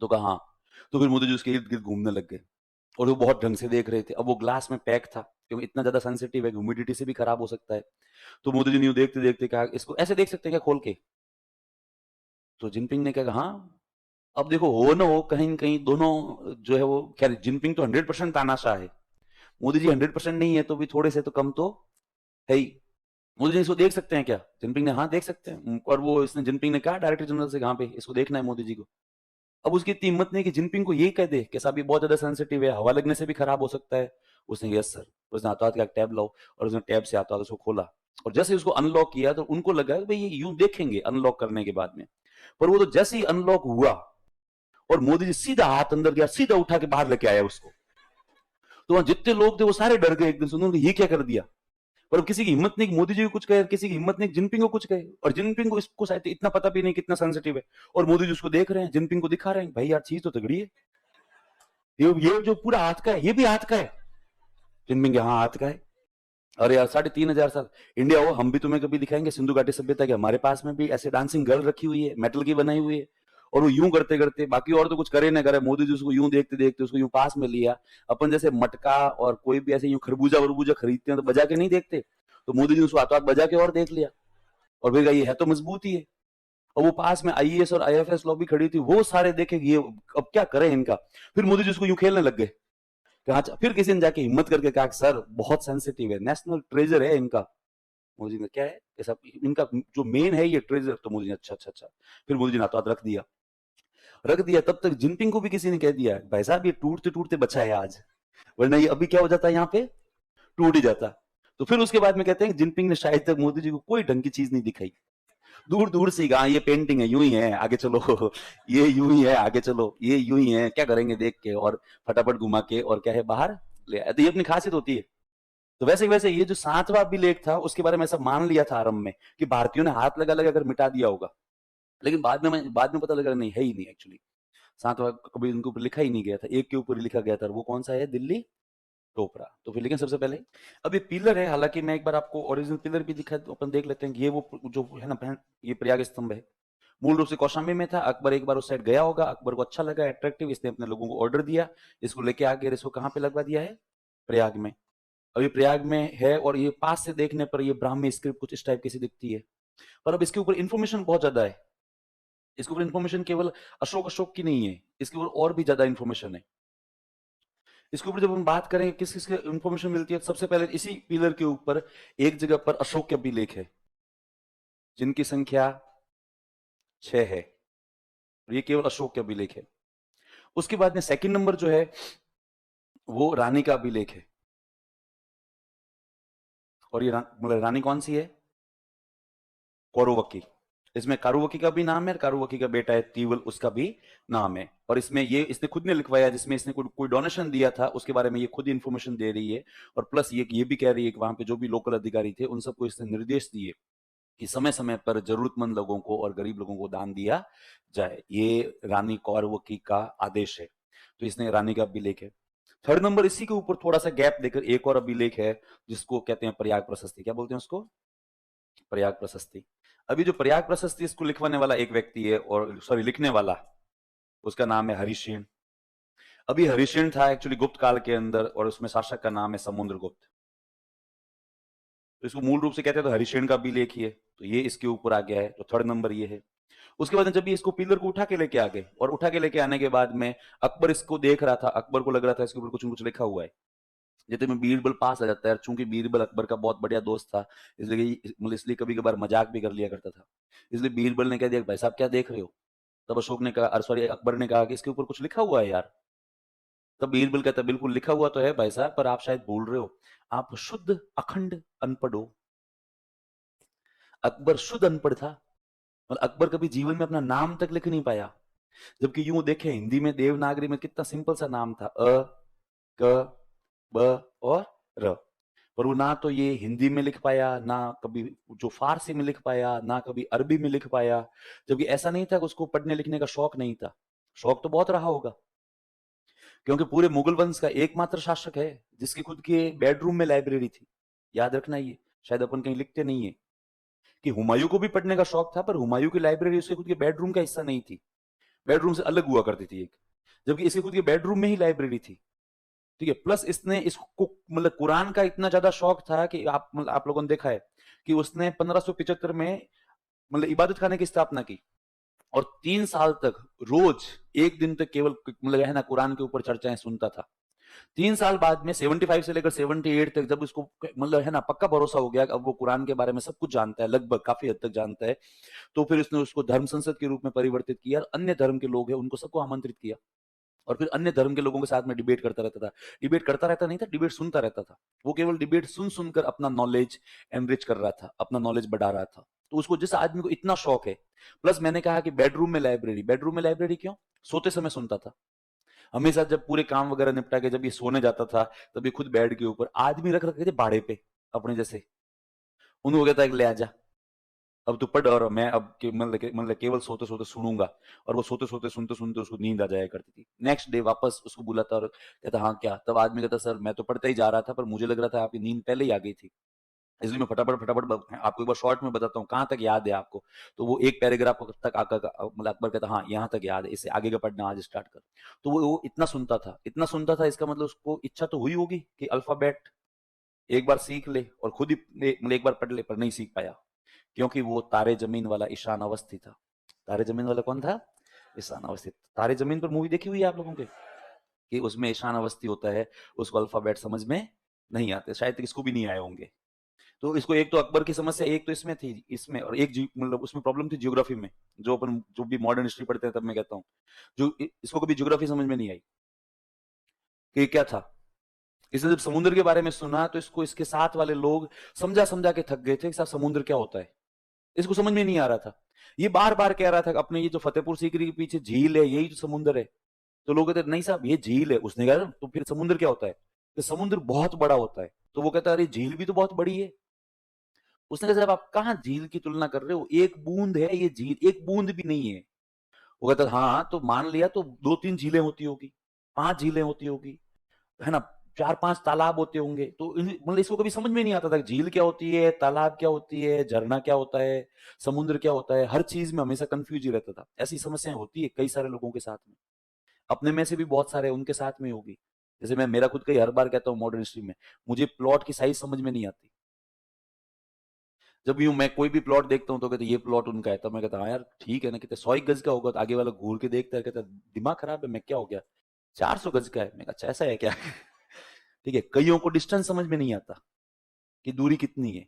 तो कहा हाँ। तो फिर मोदी जी उसके इर्द गिर्द घूमने लग गए और वो बहुत ढंग से देख रहे थे। अब वो ग्लास में पैक था क्योंकि इतना ज्यादा सेंसिटिव है, ह्यूमिडिटी से भी खराब हो सकता है। तो मोदी जी ने यूं देखते देखते कहा, इसको ऐसे देख सकते हैं क्या खोल के? तो जिनपिंग ने कहा हाँ। अब देखो हो ना हो, कहीं न कहीं दोनों जो है वो, खैर जिनपिंग तो 100% तानाशाह है। मोदी जी 100% नहीं है तो भी थोड़े से तो कम तो है ही। मोदी जी इसको देख सकते हैं क्या? जिनपिंग ने हाँ देख सकते हैं। और वो इसने जिनपिंग ने कहा डायरेक्टर जनरल से, कहाँ पे इसको देखना है मोदी जी को। अब उसकी इतनी हिम्मत नहीं कि जिनपिंग को ये कह दे कि साहब ये बहुत ज्यादा सेंसिटिव है, हवा लगने से भी खराब हो सकता है। उसने यस सर। उसने हाथों हाथ का टैब लाओ, और उसने टैब से हाथों हाथ उसको खोला। और जैसे ही उसको अनलॉक किया तो उनको लगा कि भाई ये यूं देखेंगे अनलॉक करने के बाद में। पर वो तो जैसे ही अनलॉक हुआ और मोदी जी सीधा हाथ अंदर गया, सीधा उठा के बाहर लेके आया उसको। तो वहां जितने लोग थे वो सारे डर गए एकदम से, उन्होंने ये क्या कर दिया। पर किसी की हिम्मत नहीं कि मोदी जी को कुछ कहे, किसी की हिम्मत नहीं जिनपिंग को कुछ कहे, और जिनपिंग को इसको शायद इतना पता भी नहीं कितना सेंसिटिव है। और मोदी जी उसको देख रहे हैं, जिनपिंग को दिखा रहे हैं भाई यार चीज तो तगड़ी है, ये जो पूरा हाथ का है ये भी हाथ का है। जिनपिंग के हाँ हाथ का है। अरे यार 3500 साल इंडिया हो, हम भी तुम्हें कभी दिखाएंगे सिंधु घाटी सभ्यता के हमारे पास में भी ऐसे डांसिंग गर्ल रखी हुई है, मेटल की बनाई हुई है। और वो यूं करते करते, बाकी और तो कुछ करे ना करे, मोदी जी उसको यूं देखते देखते उसको यूं पास में लिया। अपन जैसे मटका और कोई भी ऐसे यूं खरबूजा वरबूजा खरीदते हैं तो बजा के नहीं देखते, तो मोदी जी उसको हाथों हाथ बजा के और देख लिया। और फिर कहा ये है तो मजबूत ही है। और वो पास में आईएएस और आईएफएस लॉबी खड़ी थी, वो सारे देखे ये अब क्या करें इनका। फिर मोदी जी उसको यूं खेलने लग गए। अच्छा, फिर किसी ने जाके हिम्मत करके कहा सर बहुत सेंसिटिव है, नेशनल ट्रेजर है इनका। मोदी जी ने क्या है ऐसा, इनका जो मेन है ये ट्रेजर। तो मोदी जी ने अच्छा अच्छा अच्छा। फिर मोदी जी ने हाथों हाथ रख दिया। रख दिया तब तक जिनपिंग को भी किसी ने कह दिया भाई साहब ये टूटते टूटते बचा है आज, वरना ये अभी क्या हो जाता है यहाँ पे, टूट ही जाता। तो फिर उसके बाद में कहते हैं जिनपिंग ने शायद तक मोदी जी को कोई ढंग की चीज नहीं दिखाई। दूर दूर से कहा ये पेंटिंग है, यूं ही है आगे चलो ये यूं ही है आगे चलो, ये यूं ही है क्या करेंगे देख के, और फटाफट घुमा के और क्या है बाहर ले आए। तो ये अपनी खासियत होती है। तो वैसे वैसे ये जो 7वां अभिलेख था उसके बारे में ऐसा मान लिया था आरंभ में कि भारतीयों ने हाथ लगा लगा कर मिटा दिया होगा, लेकिन बाद में पता लगा नहीं है ही नहीं एक्चुअली। 7वां कभी उनके ऊपर लिखा ही नहीं गया था, एक के ऊपर लिखा गया था, वो कौन सा है, दिल्ली टोपरा। तो फिर लेकिन सबसे पहले अब ये पिलर है, हालांकि मैं एक बार आपको ओरिजिनल पिलर भी दिखा, तो अपन देख लेते हैं कि ये वो जो है ना ये प्रयाग स्तंभ है। मूल रूप से कौशाम्बी में था। अकबर एक बार उस साइड गया होगा, अकबर को अच्छा लगा अट्रैक्टिव, इसने अपने लोगों को ऑर्डर दिया, इसको लेके आगे इसको कहाँ पे लगवा दिया है, प्रयाग में। अभी प्रयाग में है, और ये पास से देखने पर ये ब्राह्मी स्क्रिप्ट कुछ इस टाइप की सी दिखती है। पर अब इसके ऊपर इंफॉर्मेशन बहुत ज्यादा है। इसके ऊपर इंफॉर्मेशन केवल अशोक अशोक की नहीं है, इसके ऊपर और भी ज्यादा इंफॉर्मेशन है। इसके ऊपर जब हम बात करें किस किस की इंफॉर्मेशन मिलती है, सबसे पहले इसी पिलर के ऊपर एक जगह पर अशोक के अभिलेख है जिनकी संख्या 6 है, और ये केवल अशोक के अभिलेख है। उसके बाद में सेकंड नंबर जो है वो रानी का अभिलेख है। और ये मतलब रानी कौन सी है, कौरवकी। इसमें कारुवकी का भी नाम है, कारुवकी का बेटा है तीवल, उसका भी नाम है। और इसमें ये इसने खुद ने लिखवाया, जिसमें इसने कोई डोनेशन दिया था उसके बारे में ये खुद इंफॉर्मेशन दे रही है। और प्लस ये भी कह रही है कि वहां पे जो भी लोकल अधिकारी थे उन सबको इसने निर्देश दिए कि समय समय पर जरूरतमंद लोगों को और गरीब लोगों को दान दिया जाए। ये रानी कौरवकी का आदेश है। तो इसने रानी का अभिलेख है। थर्ड नंबर इसी के ऊपर थोड़ा सा गैप देकर एक और अभिलेख है जिसको कहते हैं प्रयाग प्रशस्ति। क्या बोलते हैं उसको, प्रयाग प्रशस्ति। अभी जो प्रयाग प्रशस्ति इसको लिखवाने वाला एक व्यक्ति है, और सॉरी लिखने वाला, उसका नाम है हरिशेन। अभी हरिशेन था एक्चुअली गुप्त काल के अंदर, और उसमें शासक का नाम है समुद्रगुप्त। तो इसको मूल रूप से कहते हैं तो हरिशेन का भी लेख ही है, तो ये इसके ऊपर आ गया है। तो थर्ड नंबर ये है। उसके बाद जब ये इसको पिलर को उठा के लेके आ गए, और उठा के लेके आने के बाद में अकबर इसको देख रहा था, अकबर को लग रहा था इसके ऊपर कुछ न कुछ लिखा हुआ है। जैसे में बीरबल पास आ जाता है, चूंकि बीरबल अकबर का बहुत बढ़िया दोस्त था, इसलिए कभी कभार मजाक भी कर लिया करता था। इसलिए बीरबल ने कह दिया भाई साहब क्या देख रहे हो। तब अशोक ने कहा, सॉरी अकबर ने कहा कि इसके ऊपर कुछ लिखा हुआ है यार। तब बीरबल कहता है बिल्कुल लिखा हुआ तो है भाई साहब, पर आप शायद भूल रहे हो, आप शुद्ध अखंड अनपढ़ हो। अकबर शुद्ध अनपढ़ था, और अकबर कभी जीवन में अपना नाम तक लिख नहीं पाया। जबकि यूं देखें हिंदी में देवनागरी में कितना सिंपल सा नाम था, अ क ब और र, पर वो ना तो ये हिंदी में लिख पाया, ना कभी जो फारसी में लिख पाया, ना कभी अरबी में लिख पाया। जबकि ऐसा नहीं था कि उसको पढ़ने लिखने का शौक नहीं था, शौक तो बहुत रहा होगा, क्योंकि पूरे मुगल वंश का एकमात्र शासक है जिसकी खुद के बेडरूम में लाइब्रेरी थी। याद रखना, ये शायद अपन कहीं लिखते नहीं है कि हुमायूं को भी पढ़ने का शौक था, पर हुमायूं की लाइब्रेरी उसके खुद के बेडरूम का हिस्सा नहीं थी, बेडरूम से अलग हुआ करती थी एक, जबकि इसके खुद के बेडरूम में ही लाइब्रेरी थी। ठीक है, प्लस इसने इसको मतलब कुरान का इतना ज्यादा शौक था कि आप लोगों ने देखा है कि उसने 1575 में मतलब इबादत खाने की स्थापना की, और 3 साल तक रोज एक दिन तक केवल मतलब है ना कुरान के ऊपर चर्चाएं सुनता था। 3 साल बाद में 75 से लेकर 78 तक जब उसको मतलब है ना पक्का भरोसा हो गया कि अब वो कुरान के बारे में सब कुछ जानता है, लगभग काफी हद तक जानता है, तो फिर उसने उसको धर्म संसद के रूप में परिवर्तित किया, अन्य धर्म के लोग हैं उनको सबको आमंत्रित किया, और फिर अन्य धर्म के लोगों के साथ में डिबेट करता रहता था। डिबेट करता रहता नहीं था, डिबेट सुनता रहता था। वो केवल डिबेट सुन सुनकर अपना नॉलेज एनरिच कर रहा था, अपना नॉलेज बढ़ा रहा था। तो उसको जिस आदमी को इतना शौक है, प्लस मैंने कहा कि बेडरूम में लाइब्रेरी, बेडरूम में लाइब्रेरी क्यों? सोते समय सुनता था हमेशा, जब पूरे काम वगैरह निपटा के जब ये सोने जाता था, तब ये खुद बेड के ऊपर आदमी रख रखे थे बाड़े पे अपने जैसे, उन्होंने कहता है कि ले आजा, अब तू पढ़, और मैं अब मतलब केवल सोते सोते सुनूंगा। और वो सोते सोते सुनते सुनते उसको नींद आ जाया करती थी। नेक्स्ट डे वापस उसको बुलाता और कहता हाँ क्या? तब आदमी कहता सर मैं तो पढ़ता ही जा रहा था, पर मुझे लग रहा था आपकी नींद पहले ही आ गई थी, इसलिए मैं फटाफट फटाफट आपको एक बार शॉर्ट में बताता हूँ कहाँ तक याद है आपको। तो वो एक पैराग्राफ तक आकर मतलब अकबर कहता हाँ यहाँ तक याद है, इससे आगे का पढ़ना आज स्टार्ट कर। तो वो इतना सुनता था, इतना सुनता था, इसका मतलब उसको इच्छा तो हुई होगी कि अल्फाबेट एक बार सीख ले और खुद ही मतलब एक बार पढ़ ले, पर नहीं सीख पाया, क्योंकि वो तारे जमीन वाला ईशान अवस्थी था। तारे जमीन वाला कौन था? ईशान अवस्थी। तारे जमीन पर मूवी देखी हुई है आप लोगों के, कि उसमें ईशान अवस्थी होता है, उसको अल्फाबेट समझ में नहीं आते, शायद इसको भी नहीं आए होंगे। तो इसको एक तो अकबर की समस्या एक तो इसमें थी, इसमें, और एक मतलब उसमें प्रॉब्लम थी ज्योग्राफी में, जो अपन जो भी मॉडर्न हिस्ट्री पढ़ते हैं तब मैं कहता हूँ, जो इसको कभी ज्योग्राफी समझ में नहीं आई कि क्या था। इसने जब समुद्र के बारे में सुना तो इसको इसके साथ वाले लोग समझा समझा के थक गए थे कि साहब समुद्र क्या होता है, इसको समझ में नहीं आ रहा था। ये बार बार कह रहा था कि अपने ये जो फतेहपुर सीकरी के पीछे झील है यही तो समुद्र है। तो लोग कहते नहीं साहब ये झील है। उसने कहा तो फिर समुद्र क्या होता है? तो समुद्र बहुत बड़ा होता है। तो वो कहता है अरे झील भी तो बहुत बड़ी है। उसने कहा साहब आप कहाँ झील की तुलना कर रहे हो, एक बूंद है ये झील, एक बूंद भी नहीं है। वो कहता हाँ तो मान लिया तो 2-3 झीलें होती होगी, 5 झीलें होती होगी, है ना, 4-5 तालाब होते होंगे। तो मतलब इसको कभी समझ में नहीं आता था झील क्या होती है, तालाब क्या होती है, झरना क्या होता है, समुद्र क्या होता है। हर चीज में हमेशा कंफ्यूज ही रहता था। ऐसी समस्याएं होती है कई सारे लोगों के साथ में, अपने में से भी बहुत सारे उनके साथ में होगी। जैसे मैं मेरा खुद का ही हर बार कहता हूँ मॉडर्न हिस्ट्री में, मुझे प्लॉट की साइज समझ में नहीं आती। जब यूं मैं कोई भी प्लॉट देखता हूँ तो कहते ये प्लॉट उनका है, तब मैं कहता हाँ यार ठीक है ना, कहते 100 गज का होगा, तो आगे वाला घूर के देखता है, कहता दिमाग खराब है, मैं क्या हो गया 400 गज का है। मैं कहा अच्छा ऐसा है क्या? ठीक है, कईयों को डिस्टेंस समझ में नहीं आता कि दूरी कितनी है।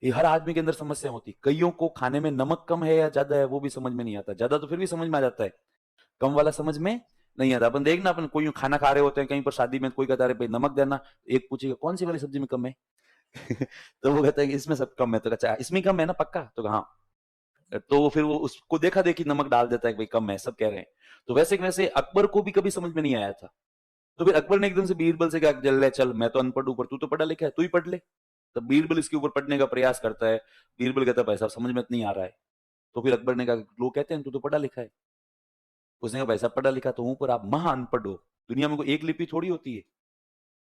ये हर आदमी के अंदर समस्या होती। कईयों को खाने में नमक कम है या ज्यादा है वो भी समझ में नहीं आता, ज्यादा तो फिर भी समझ में आ जाता है, कम वाला समझ में नहीं आता। अपन देखना, अपन कोई खाना खा रहे होते हैं कहीं पर शादी में, कोई कहता है भाई नमक देना, एक पूछेगा कौन सी वाली सब्जी में कम है? तो वो कहता है कि इसमें सब कम है। तो अच्छा इसमें कम है ना पक्का? तो हाँ। तो फिर वो उसको देखा देखी नमक डाल देता है कि भाई कम है, सब कह रहे हैं। तो वैसे वैसे अकबर को भी कभी समझ में नहीं आया था। तो फिर अकबर ने एकदम से बीरबल से कहा चल ले चल, मैं तो अनपढ़ हूं पर तू तो पढ़ा लिखा है, तू ही पढ़ ले। तब बीरबल इसके ऊपर पढ़ने का प्रयास करता है। बीरबल कहता है भाई साहब समझ में नहीं आ रहा है। तो फिर अकबर ने कहा लोग कहते हैं तू तो पढ़ा लिखा है। उसने कहा भाई साहब पढ़ा लिखा तो हूं, पर आप महा अनपढ़ हो। दुनिया में कोई एक लिपि थोड़ी होती है,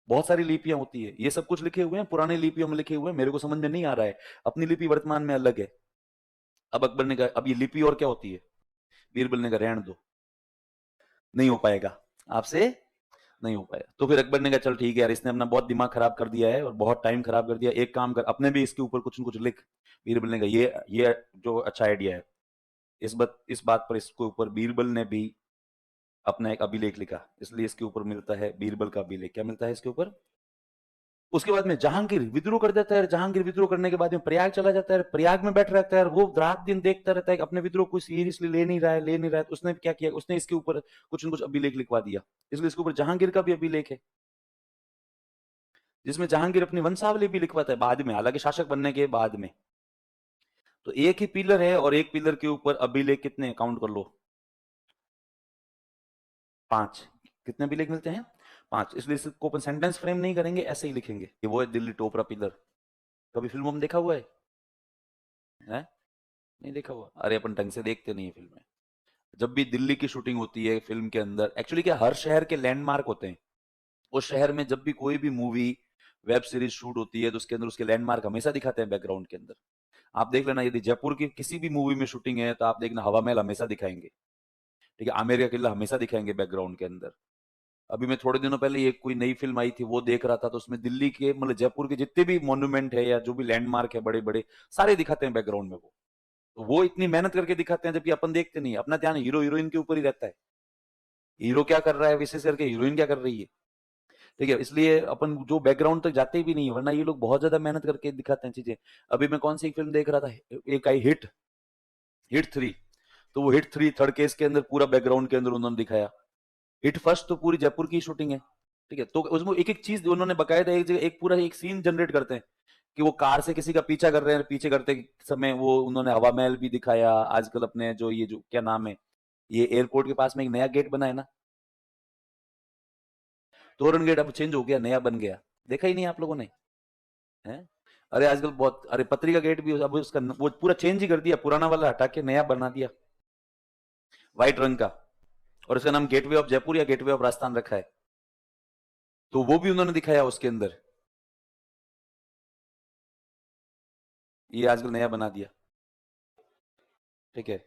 बहुत सारी लिपियां होती है। ये सब कुछ लिखे हुए हैं, पुराने लिपियों में लिखे हुए हैं, मेरे को समझ में नहीं आ रहा है, अपनी लिपि वर्तमान में अलग है। अब अकबर ने कहा अब ये लिपि और क्या होती है? बीरबल ने कहा रहने दो, नहीं हो पाएगा आपसे, नहीं हो पाया। तो फिर अकबर ने कहा चल ठीक है यार, इसने अपना बहुत दिमाग खराब कर दिया है और बहुत टाइम खराब कर दिया, एक काम कर अपने भी इसके ऊपर कुछ न कुछ लिख। बीरबल ने कहा ये जो अच्छा आइडिया है। इस बात पर इसके ऊपर बीरबल ने भी अपना एक अभिलेख लिखा, इसलिए इसके ऊपर मिलता है बीरबल का अभिलेख। क्या मिलता है इसके ऊपर? उसके बाद में जहांगीर विद्रोह कर देता है, जहांगीर विद्रोह करने के बाद में प्रयाग चला जाता है, प्रयाग में बैठ रहता है, वो रात दिन देखता रहता है कि अपने विद्रोह को सीरियसली ले नहीं रहा है, तो उसने क्या किया, उसने इसके ऊपर कुछ न कुछ अभिलेख लिखवा दिया, इसलिए इसके ऊपर जहांगीर का भी अभिलेख है, जिसमें जहांगीर अपनी वंशावली भी लिखवाता है बाद में, हालांकि शासक बनने के बाद में। तो एक ही पिलर है और एक पिलर के ऊपर अभिलेख कितने काउंट कर लो, 5। कितने अभिलेख मिलते हैं, 5, इसलिए इसको अपन सेंटेंस फ्रेम नहीं करेंगे, ऐसे ही लिखेंगे कि वो है दिल्ली टोपरा पिलर। कभी फिल्मों में देखा हुआ है? नहीं देखा हुआ, अरे अपन ढंग से देखते नहीं है फिल्में। जब भी दिल्ली की शूटिंग होती है फिल्म के अंदर, एक्चुअली क्या हर शहर के लैंडमार्क होते हैं, उस शहर में जब भी कोई भी मूवी वेब सीरीज शूट होती है तो उसके अंदर उसके लैंडमार्क हमेशा दिखाते हैं बैकग्राउंड के अंदर। आप देख लेना, यदि जयपुर की किसी भी मूवी में शूटिंग है तो आप देखना हवा महल हमेशा दिखाएंगे, ठीक है, आमेर का किला हमेशा दिखाएंगे बैकग्राउंड के अंदर। अभी मैं थोड़े दिनों पहले एक कोई नई फिल्म आई थी वो देख रहा था, तो उसमें दिल्ली के मतलब जयपुर के जितने भी मॉन्यूमेंट है या जो भी लैंडमार्क है बड़े बड़े, सारे दिखाते हैं बैकग्राउंड में। वो इतनी मेहनत करके दिखाते हैं, जबकि अपन देखते नहीं, अपना ध्यान हीरो हीरोइन के ऊपर ही रहता है, हीरो क्या कर रहा है विशेष करके हीरोइन क्या कर रही है, ठीक है, इसलिए अपन जो बैकग्राउंड तक जाते भी नहीं है, वरना ये लोग बहुत ज्यादा मेहनत करके दिखाते हैं चीजें। अभी मैं कौन सी फिल्म देख रहा था, एक आई हिट, हिट 3, तो वो हिट 3 थर्ड केस के अंदर पूरा बैकग्राउंड के अंदर उन्होंने दिखाया। हिट फर्स्ट तो पूरी जयपुर की शूटिंग है, ठीक है, तो उसमें एक एक चीज उन्होंने बकायदा एक जगह एक पूरा एक सीन जनरेट करते हैं कि वो कार से किसी का पीछा कर रहे हैं, पीछे करते समय वो उन्होंने हवा महल भी दिखाया, आजकल अपने जो ये जो क्या नाम है, ये एयरपोर्ट के पास में एक नया गेट बना है ना, तोरण गेट, अब चेंज हो गया, नया बन गया, देखा ही नहीं आप लोगों ने? हैं? अरे आजकल बहुत, अरे पत्रिका गेट भी अब उसका वो पूरा चेंज ही कर दिया, पुराना वाला हटा के नया बना दिया, व्हाइट रंग का, और इसका नाम गेटवे ऑफ जयपुर या गेटवे ऑफ राजस्थान रखा है, तो वो भी उन्होंने दिखाया उसके अंदर, ये आजकल नया बना दिया, ठीक है,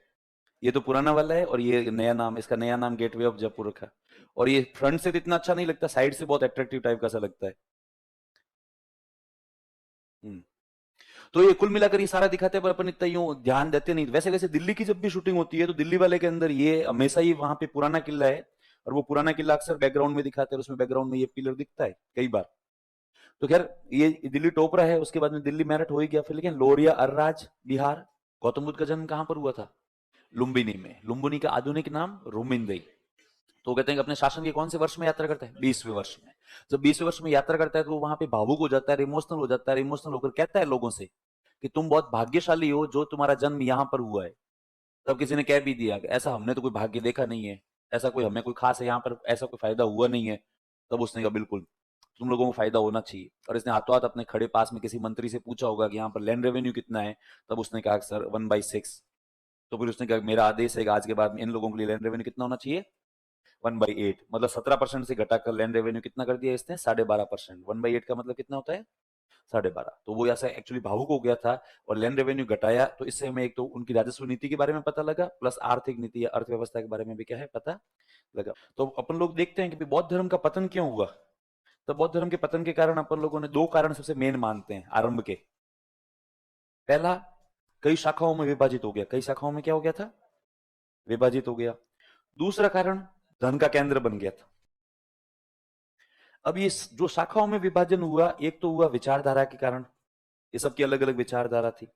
ये तो पुराना वाला है और ये नया नाम, इसका नया नाम गेटवे ऑफ जयपुर रखा। और ये फ्रंट से तो इतना अच्छा नहीं लगता, साइड से बहुत अट्रैक्टिव टाइप का सा लगता है। हम्म। तो ये कुल मिलाकर ये सारा दिखाते हैं, पर अपन इतना यूं ध्यान देते नहीं। वैसे वैसे दिल्ली की जब भी शूटिंग होती है तो दिल्ली वाले के अंदर ये हमेशा ही वहां पे पुराना किला है, और वो पुराना किला अक्सर बैकग्राउंड में दिखाते हैं, उसमें बैकग्राउंड में ये पिलर दिखता है कई बार। तो खैर ये दिल्ली टोपरा है, उसके बाद में दिल्ली मेरठ हो ही गया, फिर लेकिन लोरिया अर्राज बिहार, गौतम बुद्ध का जन्म कहां पर हुआ था, लुम्बिनी में, लुम्बिनी का आधुनिक नाम रुमिंदई। तो कहते हैं कि अपने शासन के कौन से वर्ष में यात्रा करता है, 20वें वर्ष में। जब 20वें वर्ष में यात्रा करता है तो वो वहां पे भावुक हो जाता है, इमोशनल हो जाता है, इमोशनल होकर कहता है लोगों से कि तुम बहुत भाग्यशाली हो जो तुम्हारा जन्म यहाँ पर हुआ है। तब किसी ने कह भी दिया कि ऐसा हमने तो कोई भाग्य देखा नहीं है, ऐसा कोई हमें कोई खास है यहाँ पर, ऐसा कोई फायदा हुआ नहीं है। तब उसने कहा बिल्कुल तुम लोगों को फायदा होना चाहिए, और इसने हाथों हाथ अपने खड़े पास में किसी मंत्री से पूछा होगा कि यहाँ पर लैंड रेवेन्यू कितना है, तब उसने कहा सर 1/6। तो फिर उसने कहा मेरा आदेश है कि आज के बाद इन लोगों के लिए लैंड रेवेन्यू कितना होना चाहिए, 1/8, मतलब 17% से घटाकर लैंड रेवेन्यू कितना कर दिया इसने, 12.5%। 1/8 का मतलब कितना होता है, 12.5। तो वो ऐसा एक्चुअली भावुक हो गया था और लैंड रेवेन्यू घटाया, तो इससे हमें एक तो उनकी राजस्व नीति के बारे में पता लगा, प्लस आर्थिक नीति या अर्थव्यवस्था के बारे में भी क्या है पता लगा। तो अपन लोग देखते हैं कि बौद्ध धर्म का पतन क्यों हुआ। तो बौद्ध धर्म के पतन के कारण अपन लोगों ने 2 कारण सबसे मेन मानते हैं आरंभ के। पहला, कई शाखाओं में विभाजित हो गया, कई शाखाओं में क्या हो गया था, विभाजित हो गया। दूसरा कारण, धन का केंद्र बन गया था। अब ये जो शाखाओं में विभाजन हुआ, एक तो हुआ विचारधारा के कारण, ये सबकी अलग अलग विचारधारा थी।